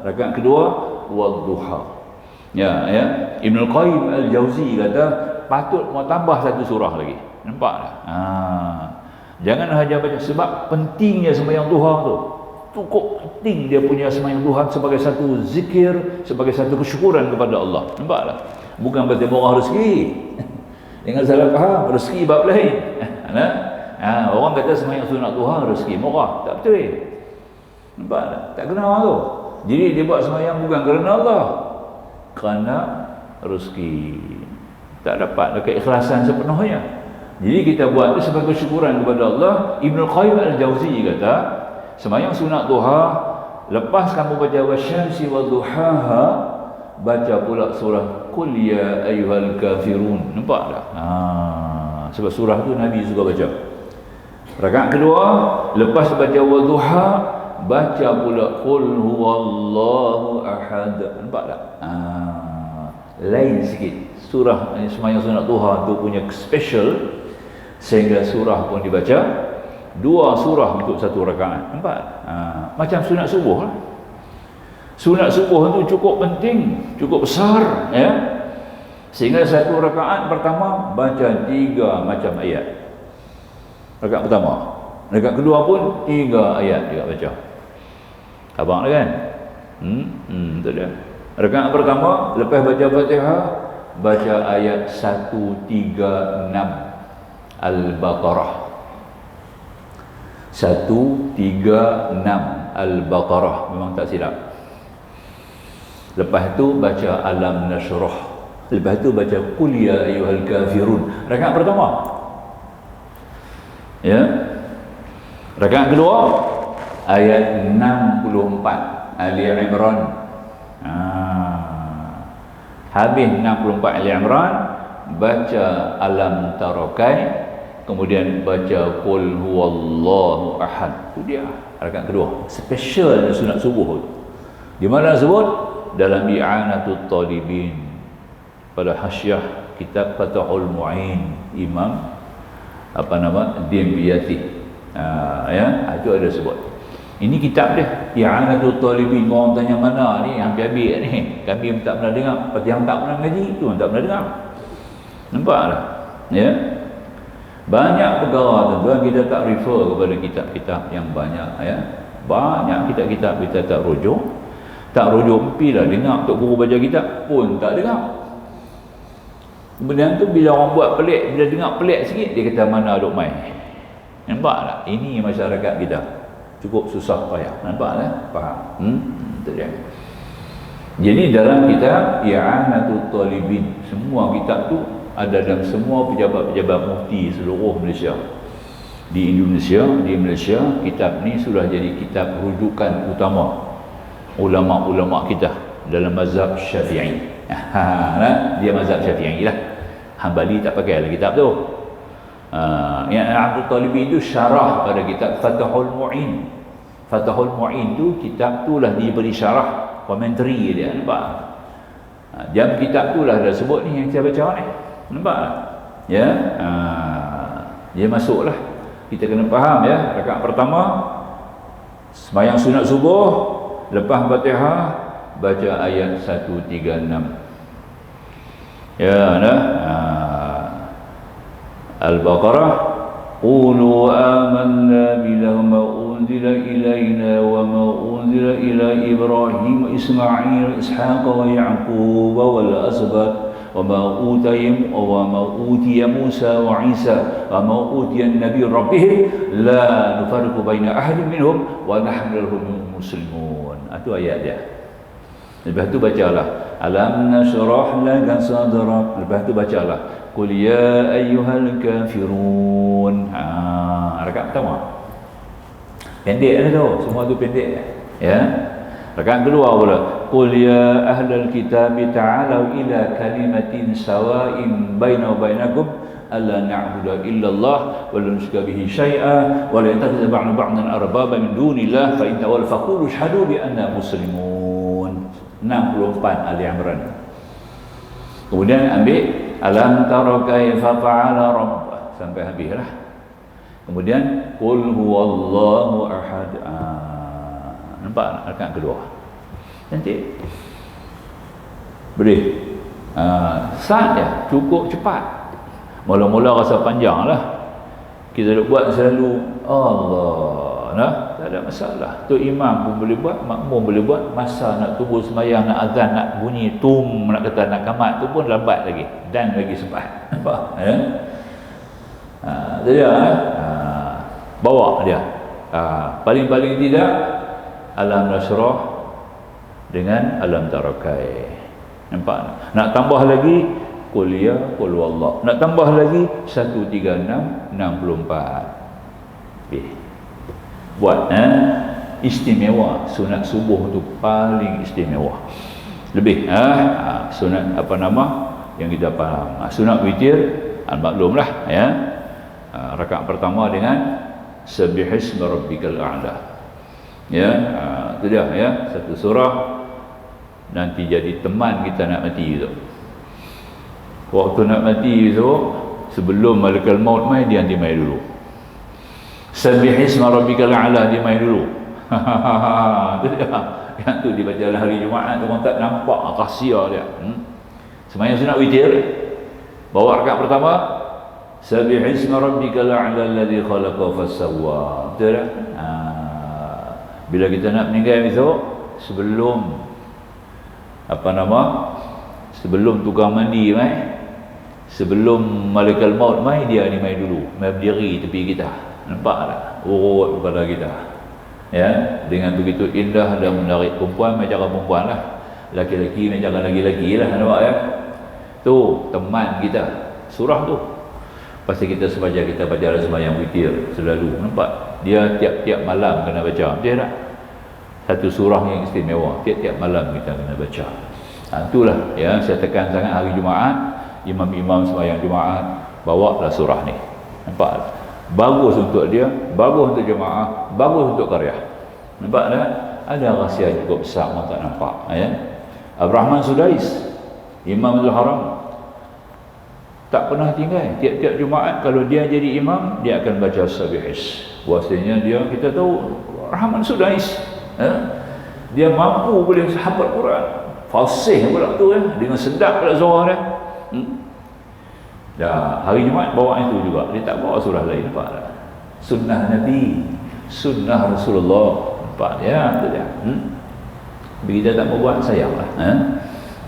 Rakaat kedua wadduha. Ya. Ibn Qayyim Al-Jauzi kata patut mau tambah satu surah lagi. Nampak tak? Jangan hanya baca, sebab pentingnya sembahyang duha tu. Cukup penting dia punya sembahyang duha sebagai satu zikir, sebagai satu kesyukuran kepada Allah. Nampak tak? Bukan berarti murah rezeki. Jangan salah faham, rezeki bab lain. Orang kata sembahyang sunat duha rezeki murah. Tak betul. Nampak tak? Tak kena tu. Jadi dia buat sembahyang bukan kerana Allah, kerana rezeki. Tak dapat keikhlasan sepenuhnya. Jadi kita buat itu sebagai syukuran kepada Allah. Ibn Qayyim Al-Jauzi kata sembahyang sunat duha, lepas kamu baca wasyamsi wadduhaha, baca pula surah Qul ya ayyuhal kafirun. Nampak tak? Sebab surah tu Nabi juga baca. Rakaat kedua, lepas baca wadduha, baca pula Qul huwallahu ahad. Nampak tak? Lain sikit. Surah sembahyang sunat duha tu punya special, sehingga surah pun dibaca dua surah untuk satu rakaat. Nampak? Macam sunat subuh lah. Sunat subuh tu cukup penting, cukup besar, ya. Sehingga satu rakaat pertama baca 3 macam ayat. Rakaat pertama. Rakaat kedua pun 3 ayat juga baca. Abang dah kan? Tu dia. Rakaat pertama lepas baca Fatihah, baca ayat 136 Al-Baqarah. 136 Al-Baqarah, memang tak silap. Lepas tu baca Alam Nashrah. Lepas tu baca Qul ya ayyuhal kafirun. Rakaat pertama. Ya. Rakaat kedua ayat 64 Ali Imran. Habis 64 Ali Imran, baca Alam Tarakai, kemudian baca Qul huwallahu ahad. Itu dia rakaat kedua. Special sunat subuh tu. Di mana sebut? Dalam I'anatul Talibin, pada hasyiah kitab Fathul Mu'in Imam Dimyati. Itu ada sebut. Ini kitab dia, I'anatul Talibin. Orang tanya mana ni, hampir habis ni. Kami tak pernah dengar. Seperti yang tak pernah mengaji, tu tak pernah dengar. Nampak tak? Ya. Banyak perkara tuan-tuan kita tak refer kepada kitab-kitab yang banyak, ya. Banyak kitab-kitab kita tak rujuk. Tak rujuk pilah dengar untuk guru baca kitab pun tak dengar. Kemudian tu bila orang buat pelik, bila dengar pelik sikit dia kata mana duk mai. Nampak tak? Ini masyarakat kita. Cukup susah payah. Nampak tak? Faham? Itu dia. Jadi dalam kitab I'anatul Talibin, semua kitab tu ada dalam semua pejabat-pejabat mufti seluruh Malaysia. Di Malaysia, kitab ni sudah jadi kitab rujukan utama ulama-ulama kita dalam mazhab Syafi'i. Dia mazhab Syafi'i lah. Hambali tak pakai lah kitab tu. Yang Abdul Talibin itu syarah pada kitab Fathul Mu'in. Fathul Mu'in tu kitab tu lah diberi syarah, komentari dia. Nampak? Dalam kitab tu lah dah sebut ni yang saya baca ni. Nampak? Ya. Dia masuk lah. Kita kena faham, ya. Rakaat pertama sembahyang sunat subuh, lepas Fatihah baca ayat 136. Ya, dah. Al-Baqarah, qulu amanna billahi ma unzila ilaina wa ma unzila ila Ibrahim wa Ismail wa Ishaq wa Ya'qub wal asbat wa ma utiya Musa wa Isa wa ma utiya an-nabiy rabbihim la nufarriqu baina ahadin minhum wa nahnu lahu muslimun. Itu ayat dia. Lepas tu bacalah alam nashrah laka sadrak. Lepas tu bacalah qul ya ayyuhal kafirun. Rakaat pertama pendek tu, semua tu pendek ya. Rakaat kedua pula qul ya ahlal kitab ta'alu ila kalimatin sawa'in baina wa bainakum alla na'budu illa Allah wa la nusyrika bihi syai'a wa la yattakhidha ba'duna ba'dan arbaba min dunillah fa in tawallaw faqulu ashhadu bi anna muslimun. 64 Ali Imran. Kemudian ambil alam tara kaifa fa'ala rabbuk sampai habislah. Kemudian qul huwallahu ahad. Nampak rakaat kedua. Cantik. Boleh. Saat cukup cepat. Mula-mula rasa panjang lah. Kita buat selalu Allah. Nah, tak ada masalah. Tu imam pun boleh buat, makmum boleh buat. Masa nak tunggu sembahyang, nak azan, nak bunyi tum, nak kata nak kamat tu pun lambat lagi. Dan lagi sempat. Nampak? Ya? Jadi bawa dia. Paling-paling tidak alam nasrah dengan alam tarakai. Nampak? Nak tambah lagi qul ya qul wallah. Nak tambah lagi 136 64. Okey. Buat istimewa. Sunat subuh tu paling istimewa. Lebih sunat apa nama yang kita faham. Sunat witir al-maklum lah ya. Rakaat pertama dengan Sabbihisma rabbikal a'la. Ya, itu dia ya, satu surah nanti jadi teman kita nak mati tu. Waktu nak mati tu sebelum malaikat maut mai dia mai dulu. Sabbihisma rabbikal a'la dia mai dulu. Itu dia. Yang tu dibaca hari Jumaat tu orang tak nampak rahsia dia. Sembahyang sunat witir bawa rakaat pertama Sabbihisma rabbikal a'la alladhi khalaqa fasawwa. Betul tak? Bila kita nak meninggal esok, sebelum apa nama? Sebelum tukang mandi mai, sebelum malaikat maut mai, dia ni mai dulu, mai berdiri tepi kita. Nampak tak? Urut kepada kita. Ya, dengan begitu indah dan menarik. Perempuan mai cara perempuan lah. Laki-laki mai cara laki-laki lah. Nampak ya? Tu teman kita. Surah tu. Pasti kita sebaca kita baca sembahyang witir selalu. Nampak? Dia tiap-tiap malam kena baca. Dia tak? Satu surah yang istimewa. Tiap-tiap malam kita kena baca. Itulah ya, saya tekan sangat hari Jumaat, imam-imam sembahyang Jumaat bawa lah surah ni. Nampak? Bagus untuk dia, bagus untuk jemaah, bagus untuk karya. Nampak tak? Ada rahsia cukup besar orang tak nampak ya. Abrahman Sudais, Imam Al-Haram, tak pernah tinggal. Tiap-tiap Jumaat kalau dia jadi imam, dia akan baca Sabihis. Bahasanya dia, kita tahu Rahman Sudais dia mampu boleh hafal Quran, fasih pula tu dengan sedap pula suara dia. Dah hari Jumaat bawa itu juga. Dia tak bawa surah lain. Nampak tak? Sunnah Nabi, sunnah Rasulullah. Nampak ya, tu dia. Kita tak mau buat, sayanglah.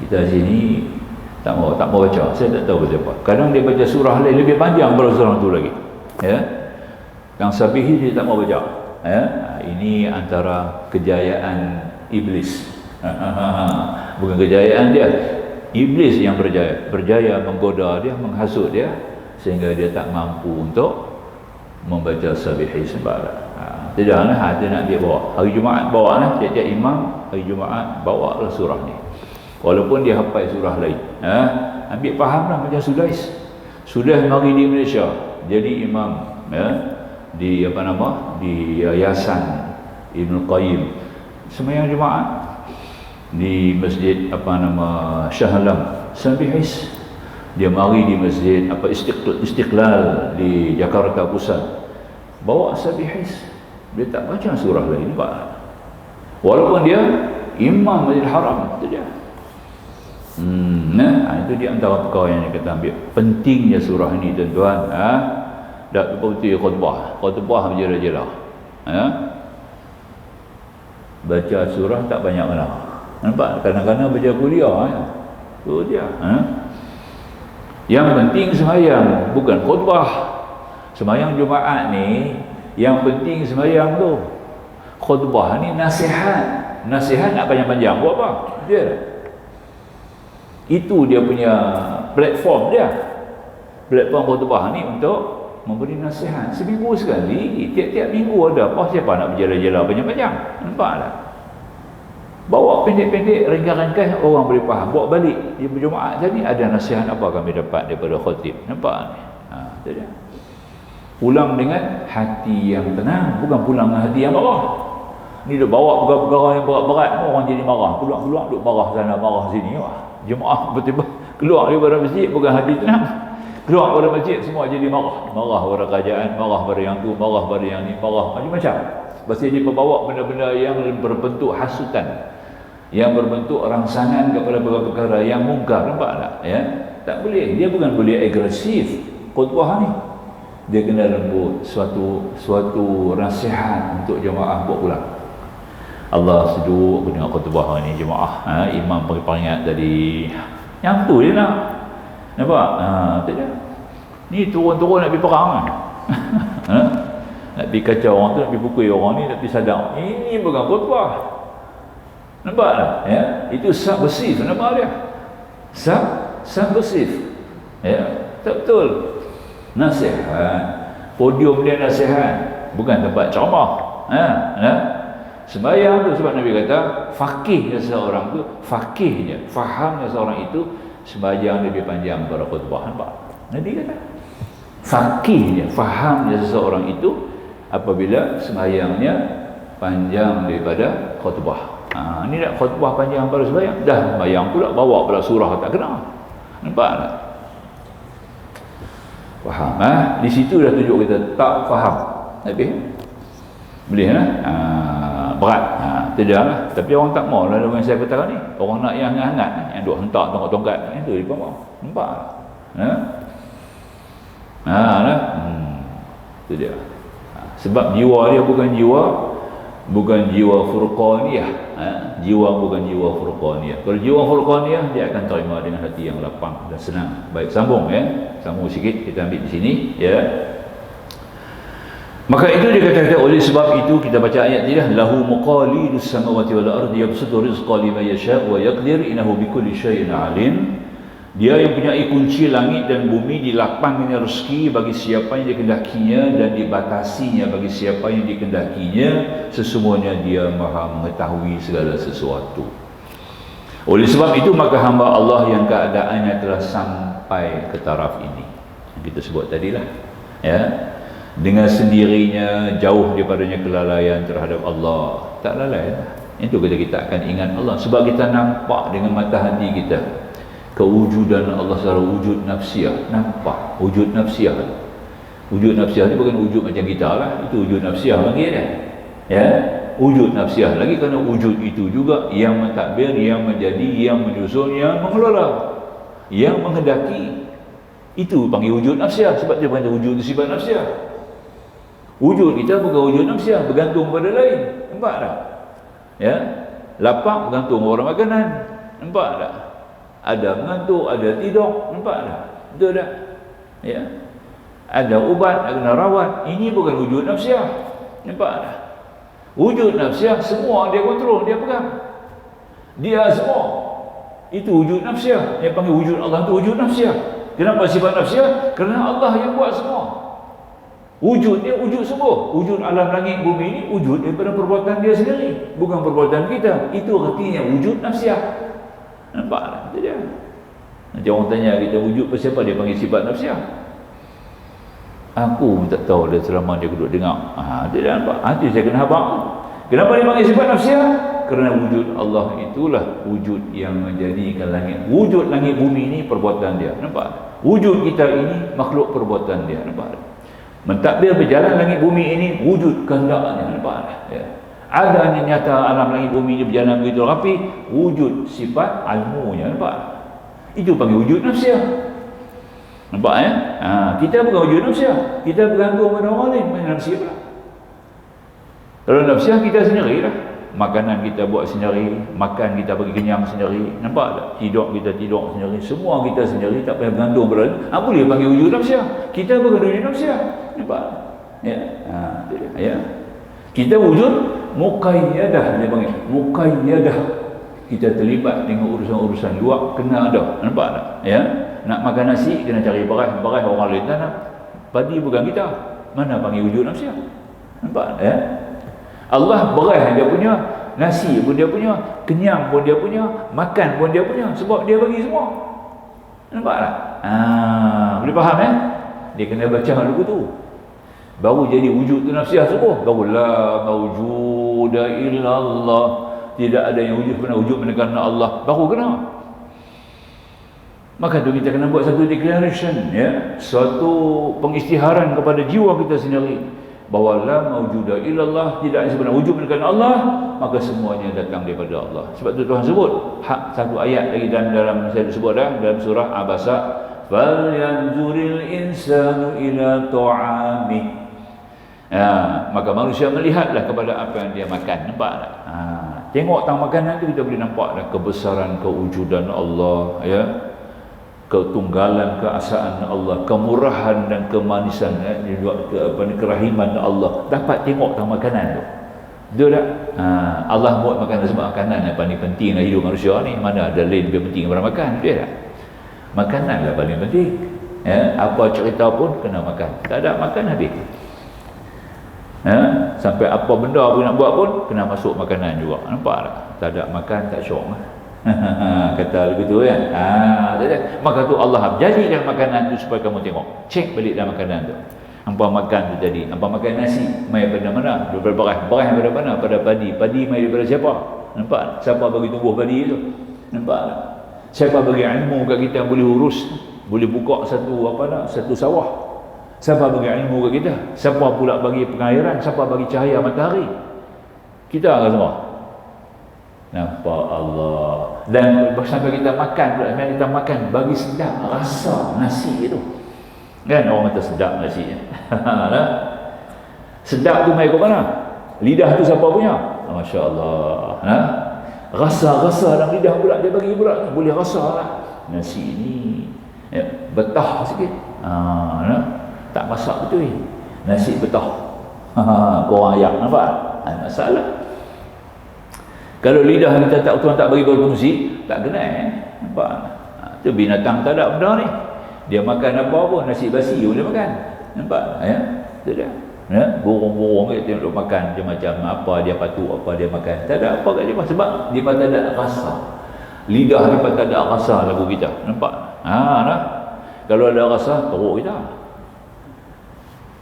Kita sini tak mau baca. Saya tak tahu baca apa. Kadang dia baca surah lain lebih panjang daripada surah tu lagi. Ya. Yang Sabihi dia tak mau baca. Ya. Ini antara kejayaan iblis. Bukan kejayaan dia. Iblis yang berjaya menggoda dia, menghasut dia sehingga dia tak mampu untuk membaca Sabihis sembarang. Tidaklah dia nak dia bawa. Hari Jumaat bawa lah, tiap-tiap imam hari Jumaat bawa lah surah ni. Walaupun dia hafal surah lain. Ambil fahamlah macam Sudais. Sudah mari di Malaysia jadi imam di apa nama? Di Yayasan Ibn Qayyim. Sembahyang Jumaat di masjid apa nama Shah Alam Sabihis. Dia mari di masjid apa Istiqlal di Jakarta Pusat bawa Sabihis. Dia tak baca surah lain Pak. Walaupun dia imam Masjid Haram itu dia. Itu di antara perkara yang kita ambil pentingnya surah ini tuan-tuan. Tak seperti khutbah berjela-jela. baca surah tak banyak mana. Nampak? Kadang-kadang baca kuliah ya. Tu dia. Yang penting sembahyang, bukan khutbah. Sembahyang Jumaat ni yang penting sembahyang tu. Khutbah ni nasihat. Nasihat nak panjang-panjang buat apa? Dia. Itu dia punya platform dia. Platform khutbah ni untuk memberi nasihat. Seminggu sekali, tiap-tiap minggu ada apa, siapa nak berjalan-jalan panjang-panjang. Nampak tak? Bawa pendek-pendek, ringkas-ringkas, orang boleh faham. Bawa balik di Jumaat tadi ada nasihat apa kami dapat daripada khatib. Nampak ni? Itu dia. Pulang dengan hati yang tenang, bukan pulang dengan hati yang marah. Ni dia bawa perkara-perkara yang berat-berat, orang jadi marah. Keluar-keluar duk marah sana, marah sini. Wah, jemaah tiba-tiba keluar daripada masjid bukan hati tenang. Keluar pada masjid semua jadi marah. Marah pada kerajaan, marah pada yang tu, marah pada yang ni, marah macam-macam. Pasti dia membawa benda-benda yang berbentuk hasutan, yang berbentuk rangsangan kepada perkara-perkara yang mungkar. Nampak tak? Ya? Tak boleh. Dia bukan boleh agresif khutbah ni. Dia kena lembut, suatu nasihat untuk jemaah buat pulang. Allah sejuk aku dengar khutbah ni jemaah. Imam peringat tadi. Yang tu dia nak. Nampak? Tak ada. Ni turun-turun nak pergi perang kan? Nak pergi kacau orang tu, nak pergi pukul orang ni, nak pergi sadar. Ini bukan khutbah. Nampak tak? Ya? Itu subversif. Nampak dia? Subversif. Ya? Tak betul. Nasihat. Podium dia nasihat. Bukan tempat ceramah. Sembahyang tu sebab Nabi kata fakihnya seorang tu, fakihnya, fahamnya seorang itu sembahyang lebih panjang daripada khutbah. Nampak? Nabi kata fakihnya, fahamnya seseorang itu apabila sembahyangnya panjang daripada khutbah. Ni nak khutbah panjang daripada sembahyang, dah sembahyang pula bawa pula surah tak kena. Nampak tak? Faham? Di situ dah tunjuk kita tak faham. Nabi boleh lah. Berat. Tidak lah. Tapi orang tak mau lah dengan saya petara ni. Orang nak yang hangat, yang duk hentak tongkat-tongkat. Itu dia mau. Nampak tak? Lah. Itu dia. Sebab jiwa dia bukan jiwa furqaniyah. Jiwa bukan jiwa furqaniyah. Kalau jiwa furqaniyah, dia akan terima dengan hati yang lapang dan senang. Baik, sambung ya. Sambung sikit, kita ambil di sini ya. Maka itu dia kata, oleh sebab itu kita baca ayat dia, lahu muqalidus samawati wal ardi yabsutu rizqa liman yasha wa yaqdir innahu bikulli syai'in alim. Dia yang punya kunci langit dan bumi, dilapangnya rezeki bagi siapa yang dikehendakinya dan dibatasinya bagi siapa yang dikehendakinya. Sesungguhnya dia Maha mengetahui segala sesuatu. Oleh sebab itu maka hamba Allah yang keadaannya telah sampai ke taraf ini, yang kita sebut tadilah ya, dengan sendirinya jauh daripadanya kelalaian terhadap Allah. Tak lalai lah. Itu kita akan ingat Allah. Sebab kita nampak dengan mata hati kita kewujudan Allah secara wujud nafsiyah. Nampak wujud nafsiyah. Wujud nafsiyah ni bukan wujud macam kita lah. Itu wujud nafsiyah lagi kan? Ya, wujud nafsiyah lagi, kerana wujud itu juga yang mentadbir, yang menjadi, yang menyusun, yang mengelola, yang menghendaki. Itu panggil wujud nafsiyah. Sebab dia panggil wujud sifat nafsiyah. Wujud kita bukan wujud nafsiyah, bergantung pada lain. Nampak tak? Ya, lapang bergantung orang makanan. Nampak tak? Ada mengantuk, ada tidur. Nampak tak? Betul tak? Ya, ada ubat, nak kena rawat. Ini bukan wujud nafsiyah. Nampak tak? Wujud nafsiyah semua dia kontrol, dia pegang. Dia semua. Itu wujud nafsiyah. Yang panggil wujud Allah itu wujud nafsiyah. Kenapa sifat nafsiyah? Kerana Allah yang buat semua. Wujud dia wujud sungguh. Wujud alam langit bumi ini wujud daripada perbuatan dia sendiri, bukan perbuatan kita. Itu artinya wujud nafsiyah. Nampak tak? Itu dia. Nanti orang tanya kita wujud pasal apa, dia panggil sifat nafsiyah. Aku tak tahu dia selama dia duduk dengar. Dia nampak. Itu saya kena habaq. Kenapa dia panggil sifat nafsiyah? Kerana wujud Allah itulah wujud yang menjadikan langit. Wujud langit bumi ini perbuatan dia. Nampak? Wujud kita ini makhluk perbuatan dia. Nampak? Mentadbir berjalan langit bumi ini wujud kehendaknya. Nampak? Ya. Adanya nyata alam langit bumi ini berjalan begitu rapi, wujud sifat ilmunya. Nampak? Itu panggil wujud nafsiyah. Nampak ya? Kita bukan wujud nafsiyah. Kita bergantung pada orang lain. Macam nafsiyah pula. Kalau nafsiyah kita sendirilah. Makanan kita buat sendiri, makan kita bagi kenyang sendiri, nampak tak? Tidur kita tidur sendiri, semua kita sendiri, tak payah bergantung pada boleh panggil wujud nafsiyah. Kita bergantung wujud nafsiyah, nampak? Ya, ya. Kita wujud muqayyadah, dia panggil muqayyadah. Kita terlibat dengan urusan-urusan luar, kena ada, nampak tak? Ya, nak makan nasi kena cari beras orang lain tanam. Padi bukan kita, mana panggil wujud nafsiyah? Nampak? Ya. Allah beras dia punya, nasi pun dia punya, kenyang pun dia punya, makan pun dia punya, sebab dia bagi semua. Nampak tak? Boleh faham Dia kena baca dulu tu. Baru jadi wujud tu nafsiyah sungguh. Baru la mawjuda illallah. Tidak ada yang wujud kena wujud kerana Allah. Baru kena. Maka tu kita kena buat satu declaration, ya, suatu pengisytiharan kepada jiwa kita sendiri bahawa la mawjuda illallah, tidak ada sebenar wujud melainkan Allah, maka semuanya datang daripada Allah. Sebab tu Tuhan sebut satu ayat lagi dalam saya sebut dalam surah Abasa, falyanzuril insanu ila ta'ami. Maka manusia melihatlah kepada apa yang dia makan. Nampak tak? Tengok tang makanan tu kita boleh nampak dah kebesaran kewujudan Allah, ya, ketunggalan keasaan Allah, kemurahan dan kemanisan, kerahiman Allah. Dapat tengok tentang makanan tu. Betul tak? Allah buat makanan sebab makanan yang paling penting dalam hidup manusia ni. Mana ada lain lebih penting daripada makan? Betul tak? Makanan lah paling penting. Ya, apa cerita pun kena makan. Tak ada makan habis. Sampai apa benda pun nak buat pun kena masuk makanan juga. Nampak tak? Tak ada makan tak syok. Kata begitu kan. Maka tu Allah jadikan makanan tu supaya kamu tengok. Cek balik dalam makanan tu. Hampa makan tu jadi, hampa makan nasi mai daripada mana? Daripada beras daripada mana? Pada padi mai daripada siapa? Nampak? Siapa bagi tumbuh padi tu? Nampak tak? Siapa bagi ilmu kat kita boleh urus, boleh buka satu sawah? Siapa bagi ilmu kat kita? Siapa pula bagi pengairan? Siapa bagi cahaya matahari? Kita ke semua? Nampak Allah. Dan sampai kita makan pula, sampai kita makan bagi sedap rasa nasi itu. Kan orang kata sedap nasi. Sedap tu mai ke mana? Lidah tu siapa punya? Masya-Allah. Rasa-rasa dalam lidah pula dia bagi pula. Boleh rasa lah. Nasi ni ya, betah sikit. Tak masak betul. Nasi betah. Korang ayak nampak? Masalah. Kalau lidah kita Tuhan tak bagi konsumsi, tak kena nampak? Tu binatang tak ada benda ni. Dia makan apa pun, nasi basi boleh makan. Nampak? Ya. Tu dia. Ya, burung-burung dia tengok makan macam apa dia patut, apa dia makan. Tak ada apa kat dia sebab dia tak ada rasa. Lidah dia tak ada rasa lagu kita. Nampak? Nah. Kalau ada rasa, teruk kita.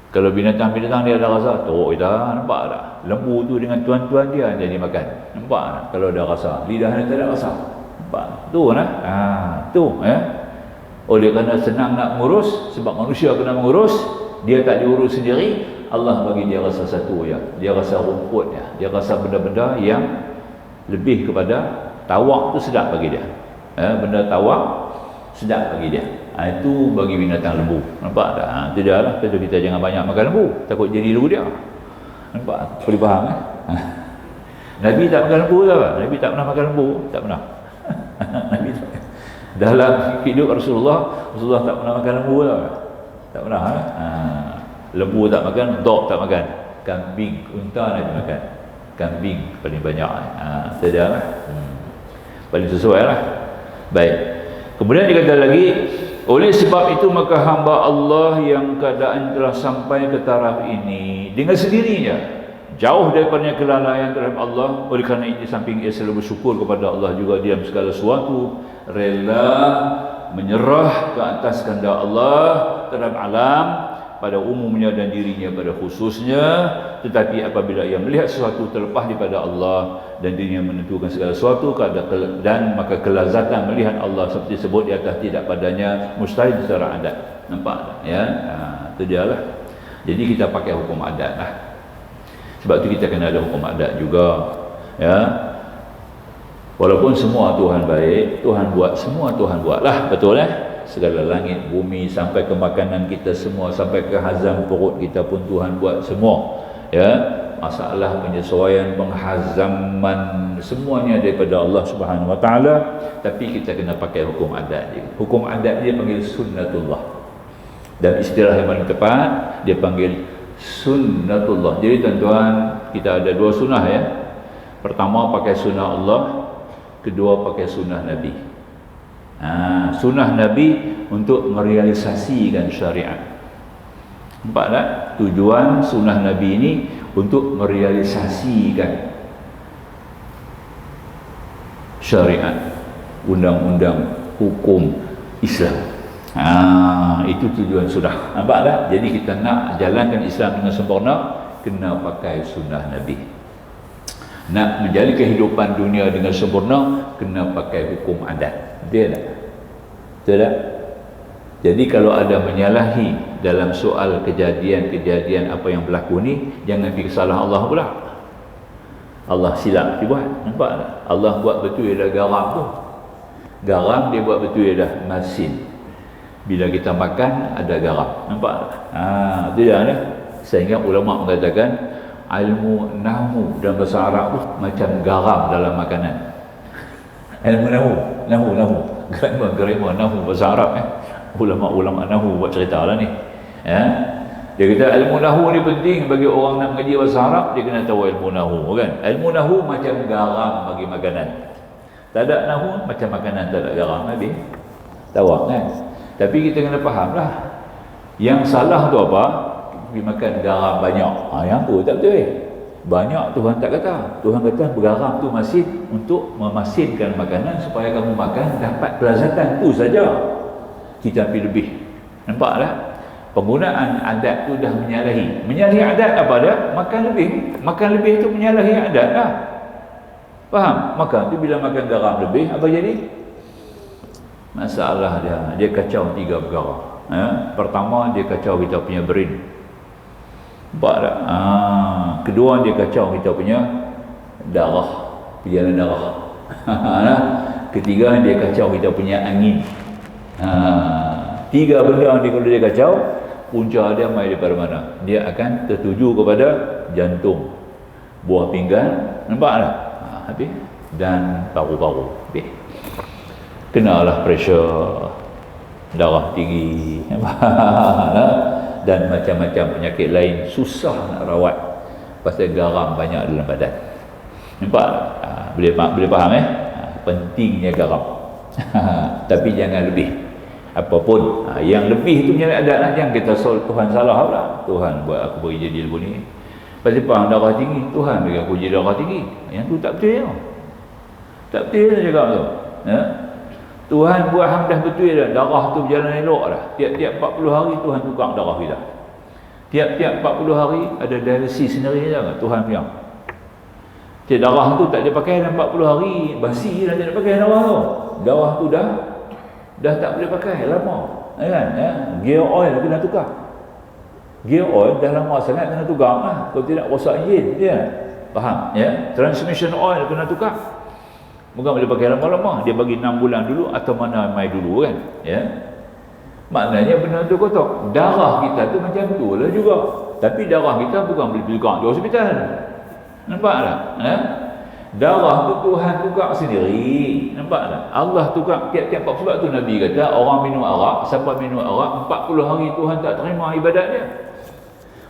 Kalau binatang-binatang dia ada rasa, teruk kita. Nampak tak? Lembu tu dengan tuan-tuan dia jadi makan. Nampak tak? Kalau ada rasa, lidah dia tak ada rasa. Nampak? Tu nah. Tu ya. Oleh kerana senang nak mengurus, sebab manusia kena mengurus, dia tak diurus sendiri, Allah bagi dia rasa satu ya. Dia rasa rumput ya. Dia rasa benda-benda yang lebih kepada tawak tu sedap bagi dia. Benda tawak sedap bagi dia. Itu bagi binatang lembu. Nampak tak? Itu dia lah. Tentu kita jangan banyak makan lembu, takut jadi lembu dia. Nampak? Boleh faham Nabi tak makan lembu ke apa? Nabi tak pernah makan lembu. Tak pernah. Nabi tak. Dalam hidup Rasulullah tak pernah makan lembu ke apa? Tak pernah. Lembu tak makan, dog tak makan. Kambing, unta Nabi makan. Kambing paling banyak. Itu dia lah. Paling sesuai lah. Baik. Kemudian dia kata lagi, oleh sebab itu maka hamba Allah yang keadaan telah sampai ke taraf ini dengan sendirinya jauh daripada kelalaian terhadap Allah. Oleh kerana itu samping ia selalu bersyukur kepada Allah juga dalam segala sesuatu, rela menyerah ke atas kehendak Allah terhadap alam pada umumnya dan dirinya pada khususnya. Tetapi apabila ia melihat sesuatu terlepas daripada Allah dan dirinya menentukan segala sesuatu dan maka kelazatan melihat Allah seperti sebut di atas tidak padanya mustahil secara adat. Nampak tak? Ya, itu dia lah. Jadi kita pakai hukum adat lah. Sebab tu kita kena ada hukum adat juga. Ya, walaupun semua Tuhan baik, Tuhan buat semua, Tuhan buat lah, betul segala langit, bumi, sampai ke makanan kita semua, sampai ke hazam perut kita pun Tuhan buat semua. Ya, masalah penyesuaian, penghazaman, semuanya daripada Allah Subhanahu Wa Taala. Tapi kita kena pakai hukum adat dia. Hukum adat dia panggil sunnatullah, dan istilah yang paling tepat dia panggil sunnatullah. Jadi tuan-tuan, kita ada dua sunnah ya. Pertama pakai sunnah Allah, kedua pakai sunnah Nabi. Sunnah Nabi untuk merealisasikan syariat. Nampak tak? Tujuan sunnah Nabi ini untuk merealisasikan syariat, undang-undang, hukum Islam. Itu tujuan sunnah. Nampak tak? Jadi kita nak jalankan Islam dengan sempurna, kena pakai sunnah Nabi. Nak menjalani kehidupan dunia dengan sempurna, kena pakai hukum adat. Betul tak? Betul tak? Jadi kalau ada menyalahi dalam soal kejadian-kejadian apa yang berlaku ni, jangan pergi salah Allah pula. Allah silap dia buat. Nampak tak? Allah buat betul dia dah garam tu. Garam dia buat betul dia dah masin. Bila kita makan ada garam. Nampak tak? Itu dah dah. Sehingga ulama mengatakan ilmu nahwu dalam bahasa Arab tu macam garam dalam makanan. Ilmu nahwu. Grammar nahwu bahasa Arab ulama-ulama nahwu buat cerita lah ni. Dia kata ilmu nahwu ni penting bagi orang nak mengaji bahasa Arab, dia kena tahu ilmu nahwu kan. Ilmu nahwu macam garam bagi makanan. Tak ada nahwu macam makanan tak ada garam, habis. Tahu kan? Tapi kita kena faham lah. Yang salah tu apa? Pergi makan garam banyak. Yang tu tak betul. Banyak Tuhan tak kata. Tuhan kata bergaram tu masin untuk memasinkan makanan supaya kamu makan dapat kelazatan, tu saja. Kita ambil lebih. Nampak tak? Penggunaan adat tu dah menyalahi. Menyalahi adat apa dia? Makan lebih. Makan lebih tu menyalahi adat lah. Faham? Makan tu bila makan garam lebih, apa jadi? Masalah dia kacau 3 perkara. Pertama, dia kacau kita punya brain. Nampak tak? Kedua, dia kacau kita punya darah, perjalanan darah. Ketiga, dia kacau kita punya angin. 3 benda ni kalau dia kacau, punca dia mai daripada mana? Dia akan tertuju kepada jantung, buah pinggang, nampak tak? Habis, dan paru-paru. Habis. Kenalah pressure, darah tinggi, dan macam-macam penyakit lain susah nak rawat pasal garam banyak dalam badan. Nampak? Boleh faham pentingnya garam. Tapi jangan lebih. Apapun yang lebih tu punya adat lah. Jangan kita Tuhan salah pula. Tuhan buat aku bagi jadi lagu ni pasal faham darah tinggi, Tuhan bagi aku jadi darah tinggi. Yang tu tak betul. Tak betul dia cakap tu. Tuhan buat hang dah betul dah. Darah tu berjalan elok dah. Tiap-tiap 40 hari Tuhan tukar darah kita. Tiap-tiap 40 hari ada dialisis sendiri je Tuhan punya. Darah tu tak dia pakai dalam 40 hari, basi dah tak nak pakai darah tu. Darah tu dah tak boleh pakai lama. Kan? Gear oil kena tukar. Gear oil dah lama sangat kena tukar lah. Kalau tidak rosak enjin. Faham? Transmission oil kena tukar. Bukan boleh pakai lama-lama. Dia bagi 6 bulan dulu atau mana mai dulu kan. Maknanya benda tu kotor. Darah kita tu macam tu lah juga. Tapi darah kita bukan boleh tukar di hospital. Nampak tak? Darah tu Tuhan tukar sendiri. Nampak tak? Allah tukar tiap-tiap 40. Sebab tu Nabi kata orang minum arak, siapa minum arak 40 hari Tuhan tak terima ibadat dia.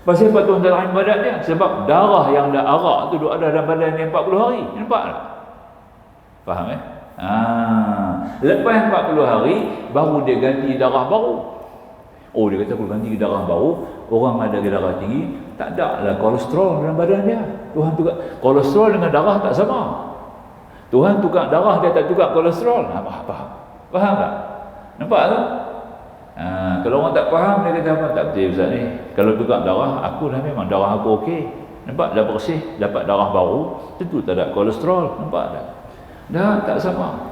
Pasal apa Tuhan tak terima ibadat dia? Sebab darah yang dah arak tu ada dalam badan dia 40 hari. Nampak tak? Faham lepas 40 hari baru dia ganti darah baru. Dia kata kalau ganti darah baru, orang ada darah tinggi, tak ada lah kolesterol dalam badan dia. Tuhan tukar kolesterol dengan darah tak sama. Tuhan tukar darah, dia tak tukar kolesterol. Faham tak? Nampak tak? Kalau orang tak faham, dia kata apa? Tak betul Ustaz ni. Kalau tukar darah, aku dah memang darah aku okey. Nampak? Dah bersih, dapat darah baru, tentu tak ada kolesterol. Nampak tak? Dah tak sama.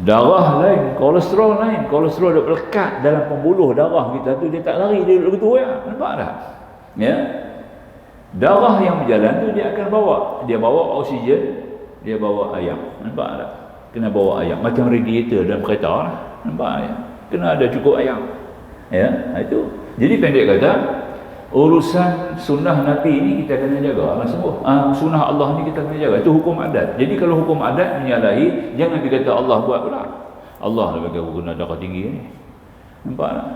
Darah lain, kolesterol lain. Kolesterol dah melekat dalam pembuluh darah kita tu, dia tak lari, dia duduk begitu Nampak tak? Darah yang berjalan tu dia akan bawa. Dia bawa oksigen, dia bawa air. Nampak tak? Kena bawa air. Macam radiator dalam kereta lah. Nampak tak? Kena ada cukup air. Itu. Jadi pendek kata, Urusan sunnah Nabi ni kita kena jaga. Sunnah Allah ni kita kena jaga. Itu hukum adat. Jadi kalau hukum adat menyalahi, jangan dikata Allah buat pula. Allah lah bagi guna darah tinggi ni. Nampak tak?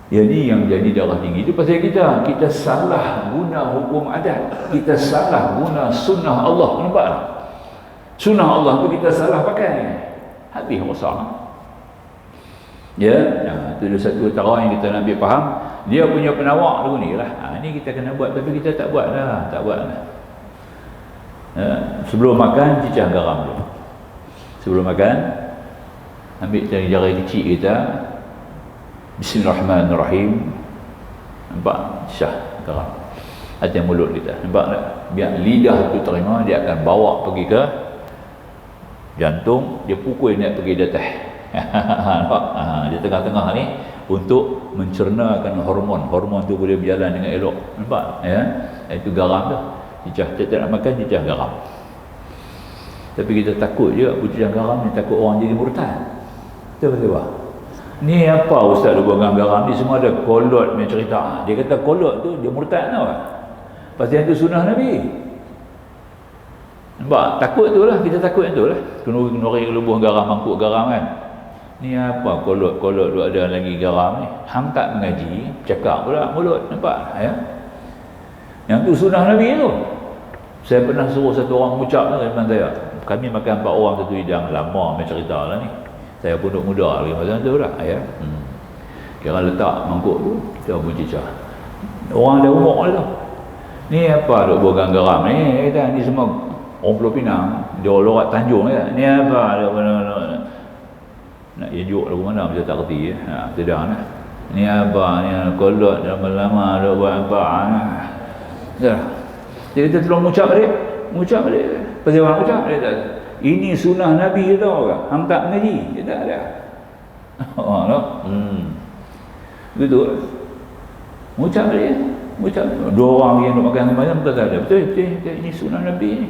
Jadi yang jadi darah tinggi itu pasal kita salah guna hukum adat, kita salah guna sunnah Allah. Nampak tak? Sunnah Allah tu kita salah pakai, habis masalah. Ya, itu satu cara yang kita nak ambil faham. Dia punya penawak dulu ni lah. Ni kita kena buat, tapi kita tak buat lah. Sebelum makan cicah garam dulu. Sebelum makan ambil jari kecil kita, Bismillahirrahmanirrahim. Nampak? Cicah garam atas mulut kita. Nampak tak? Biar lidah tu terima, dia akan bawa pergi ke jantung, dia pukul nak pergi datang. Nampak? Di tengah-tengah ni untuk mencernakan hormon tu boleh berjalan dengan elok. Nampak? Ya? Itu garam tu. Cicah, tak nak makan cicah garam. Tapi kita takut je cicah garam ni, takut orang jadi murtad. Betul-betul. Ni apa ustaz lu buang garam ni, semua ada kolot punya cerita. Dia kata kolot tu dia murtad tau. Pasal itu sunnah Nabi. Nampak? Takut tu lah, kita takut tu lah. Kenuri lubuh garam, mangkuk garam kan. Ni apa kolot tu ada lagi garam ni. Hang tak mengaji, cakap pula mulut. Nampak? Ya? Yang tu sunnah Nabi tu. Saya pernah suruh satu orang mengucap dengan teman saya. Kami makan 4 orang satu hidang, lama punya cerita lah ni. Saya pun duduk muda lagi masa tu lah. Ya? Kira letak mangkuk tu, kita pun cicah. Orang ada umur lah tu. Ni apa duk buang garam ni? Kita ni semua orang Pulau Pinang, dia lorak Tanjung ya. Ni apa dia nak tunjuk lagu mana kita tak reti ya. Tidak nah. Ni apa ni kolot lama-lama duk buat apa. Dah. Jadi kita tolong ucap balik. Pasal orang ucap dia tak. Ini sunnah Nabi tau ke? Hang tak mengaji. Dia tak ada. No? Betul. Ucap balik. Dua orang yang nak makan sembahyang betul tak ada. Betul. Ini sunnah Nabi ni.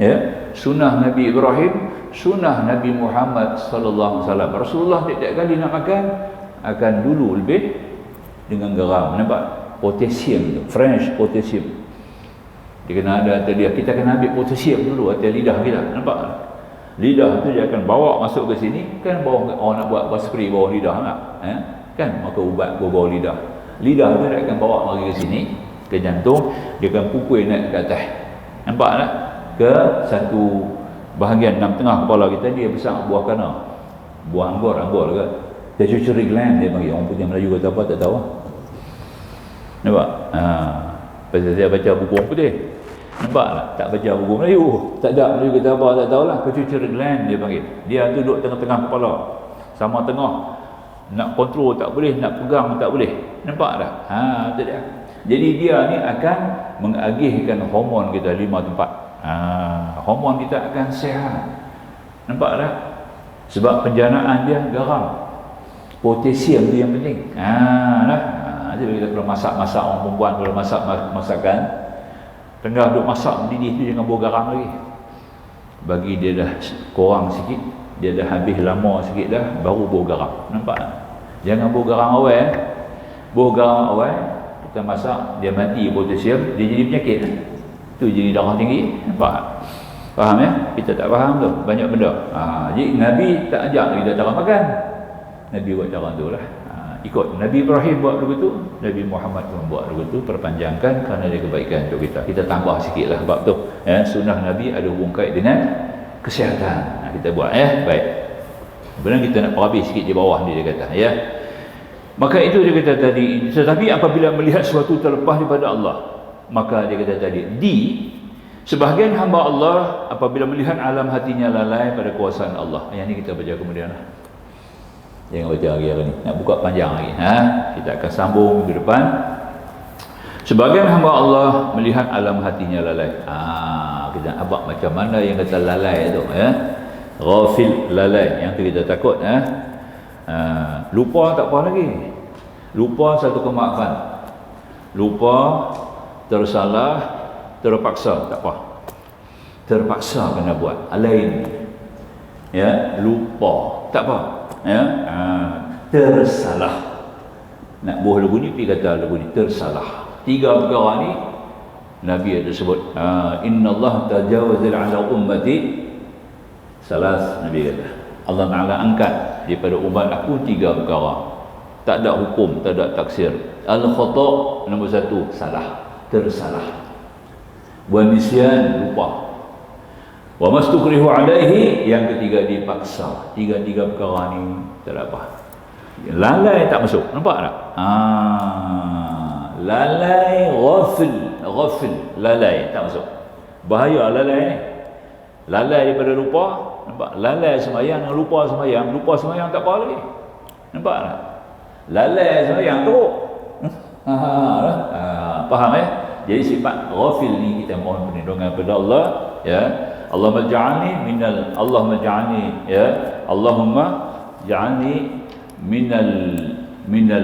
Ya, sunnah Nabi Ibrahim, sunnah Nabi Muhammad sallallahu alaihi wasallam. Rasulullah tiap kali nak makan akan dulu lebih dengan garam. Nampak? Potasium tu, French potasium. Dia kena ada atas dia. Kita kena ambil potasium dulu atas lidah kita. Nampak? Lidah tu dia akan bawa masuk ke sini, kan bawa orang nak buat spray bawah lidah tak? Kan maka ubat bawah lidah. Lidah tu dia akan bawa mari ke sini, ke jantung, dia akan pukul naik ke atas. Nampak tak? Ke satu bahagian tengah kepala kita, dia besar buah kana, buah anggur ke pituitary gland dia panggil. Orang putih Melayu kata apa tak tahu. Nampak? Pasal saya baca buku orang putih. Nampak tak? Baca buku Melayu, tak ada Melayu kata apa tak tahulah. Pituitary gland dia panggil. Dia tu duduk tengah-tengah kepala, sama tengah, nak kontrol tak boleh, nak pegang tak boleh. Nampak tak? Tu dia. Jadi dia ni akan mengagihkan hormon kita 5 tempat. Hormon kita akan sihat. Nampak tak? Sebab penjanaan dia garam, potasium tu yang penting. Jadi kita kalau masak orang perempuan kalau masakan tengah duk masak mendidih tu jangan bawa garam lagi. Bagi dia dah kurang sikit, dia dah habis lama sikit dah, baru bawa garam. Nampak tak? Jangan bawa garam awal. Bawa garam awal, kita masak dia mati potasium, dia jadi penyakit. Tu jadi darah tinggi. Nampak? Faham ya? Kita tak faham tu banyak benda. Jadi Nabi tak ajak kita cara makan. Nabi buat cara tu lah. Ikut Nabi Ibrahim buat begitu, Nabi Muhammad pun buat begitu, perpanjangkan kerana dia kebaikan untuk kita. Kita tambah sikit lah bab tu. Sunnah Nabi ada hubung kait dengan kesihatan. Kita buat baik. Benar kita nak perhabis sikit di bawah ni dia kata ya. Maka itu dia kata tadi, tetapi apabila melihat sesuatu terlepas daripada Allah, maka dia kata tadi, sebahagian hamba Allah apabila melihat alam hatinya lalai pada kuasaan Allah. Yang ni kita baca kemudian lah. Jangan baca hari ni, nak buka panjang lagi. Kita akan sambung ke depan. Sebahagian hamba Allah melihat alam hatinya lalai. Kita abang macam mana yang kata lalai tu ghafil, lalai, yang tu kita takut. Lupa tak apa lagi. Lupa satu kemaafan. Lupa, tersalah, terpaksa tak apa. Terpaksa kena buat. Alain. Lupa tak apa. Tersalah. nak buah lagu ni, pergi kata lagu ni tersalah. 3 perkara ni Nabi ada sebut, innallaha tajawaza ala ummati salas. Nabi kata Allah Ta'ala angkat daripada umat aku 3 perkara, tak ada hukum, tak ada taksir. Al-khata' nombor 1, salah, tersalah. Wa nisyan, lupa. Wa mastukrihu alaihi, yang ketiga dipaksa. 3 perkara ni tak ada apa. Lalai tak masuk, nampak tak? Lalai, ghafil, lalai tak masuk. Bahaya lalai ni. Lalai daripada lupa, nampak? Lalai sembahyang dengan lupa sembahyang tak apa lagi. Nampak tak? Lalai sembahyang teruk. Faham ya? Jadi sifat ghafil ni kita mohon perlindungan kepada Allah, ya. Allahumma ja'alni minal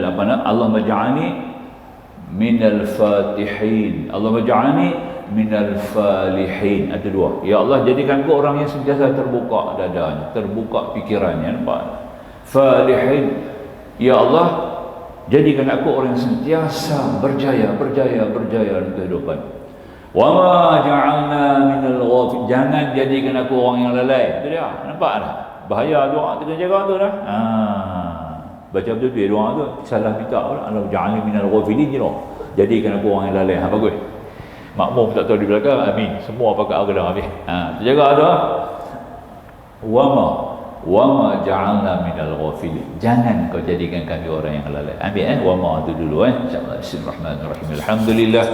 apa nak? Allahumma ja'alni minal fatihin. Allahumma ja'alni minal falihin. Ada 2. Ya Allah, jadikan aku orang yang sentiasa terbuka dadanya, terbuka fikirannya, nampak? Falihin. Ya Allah, jadikan aku orang yang sentiasa berjaya dalam kehidupan. Wa ma ja'alna minal ghafil. Jangan jadikan aku orang yang lalai. Itu dia. Nampak tak? Bahaya doa kita jaga tu dah. Baca betul tu doa tu. Salah minta pula. Allah ja'alni minal ghafilin je. Jadikan aku orang yang lalai. Bagus. Makmum tak tahu di belakang. Amin. Semua pakai agama habis. Jaga tu. Wa ma ja'alna minal ghafilin. Jangan kau jadikan kami orang yang lalai. Ambil wa ma tu dulu insyaallah. Bismillahirrahmanirrahim. Alhamdulillah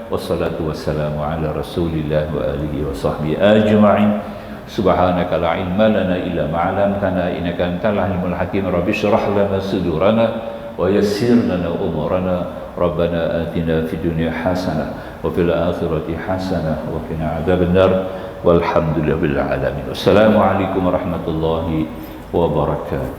wassalatu wassalamu ala Rasulillah wa alihi wa sahbihi ajma'in. Subhanaka la ilma lana illa ma 'allamtana innaka antal alimul hakim. Rabbi shrah lana sudurana wa yassir lana umurana. Rabbana atina fid dunya hasanah wa fil akhirati hasanah wa qina adzabannar. Walhamdulillahil alamin. Wassalamualaikum warahmatullahi wabarakatuh.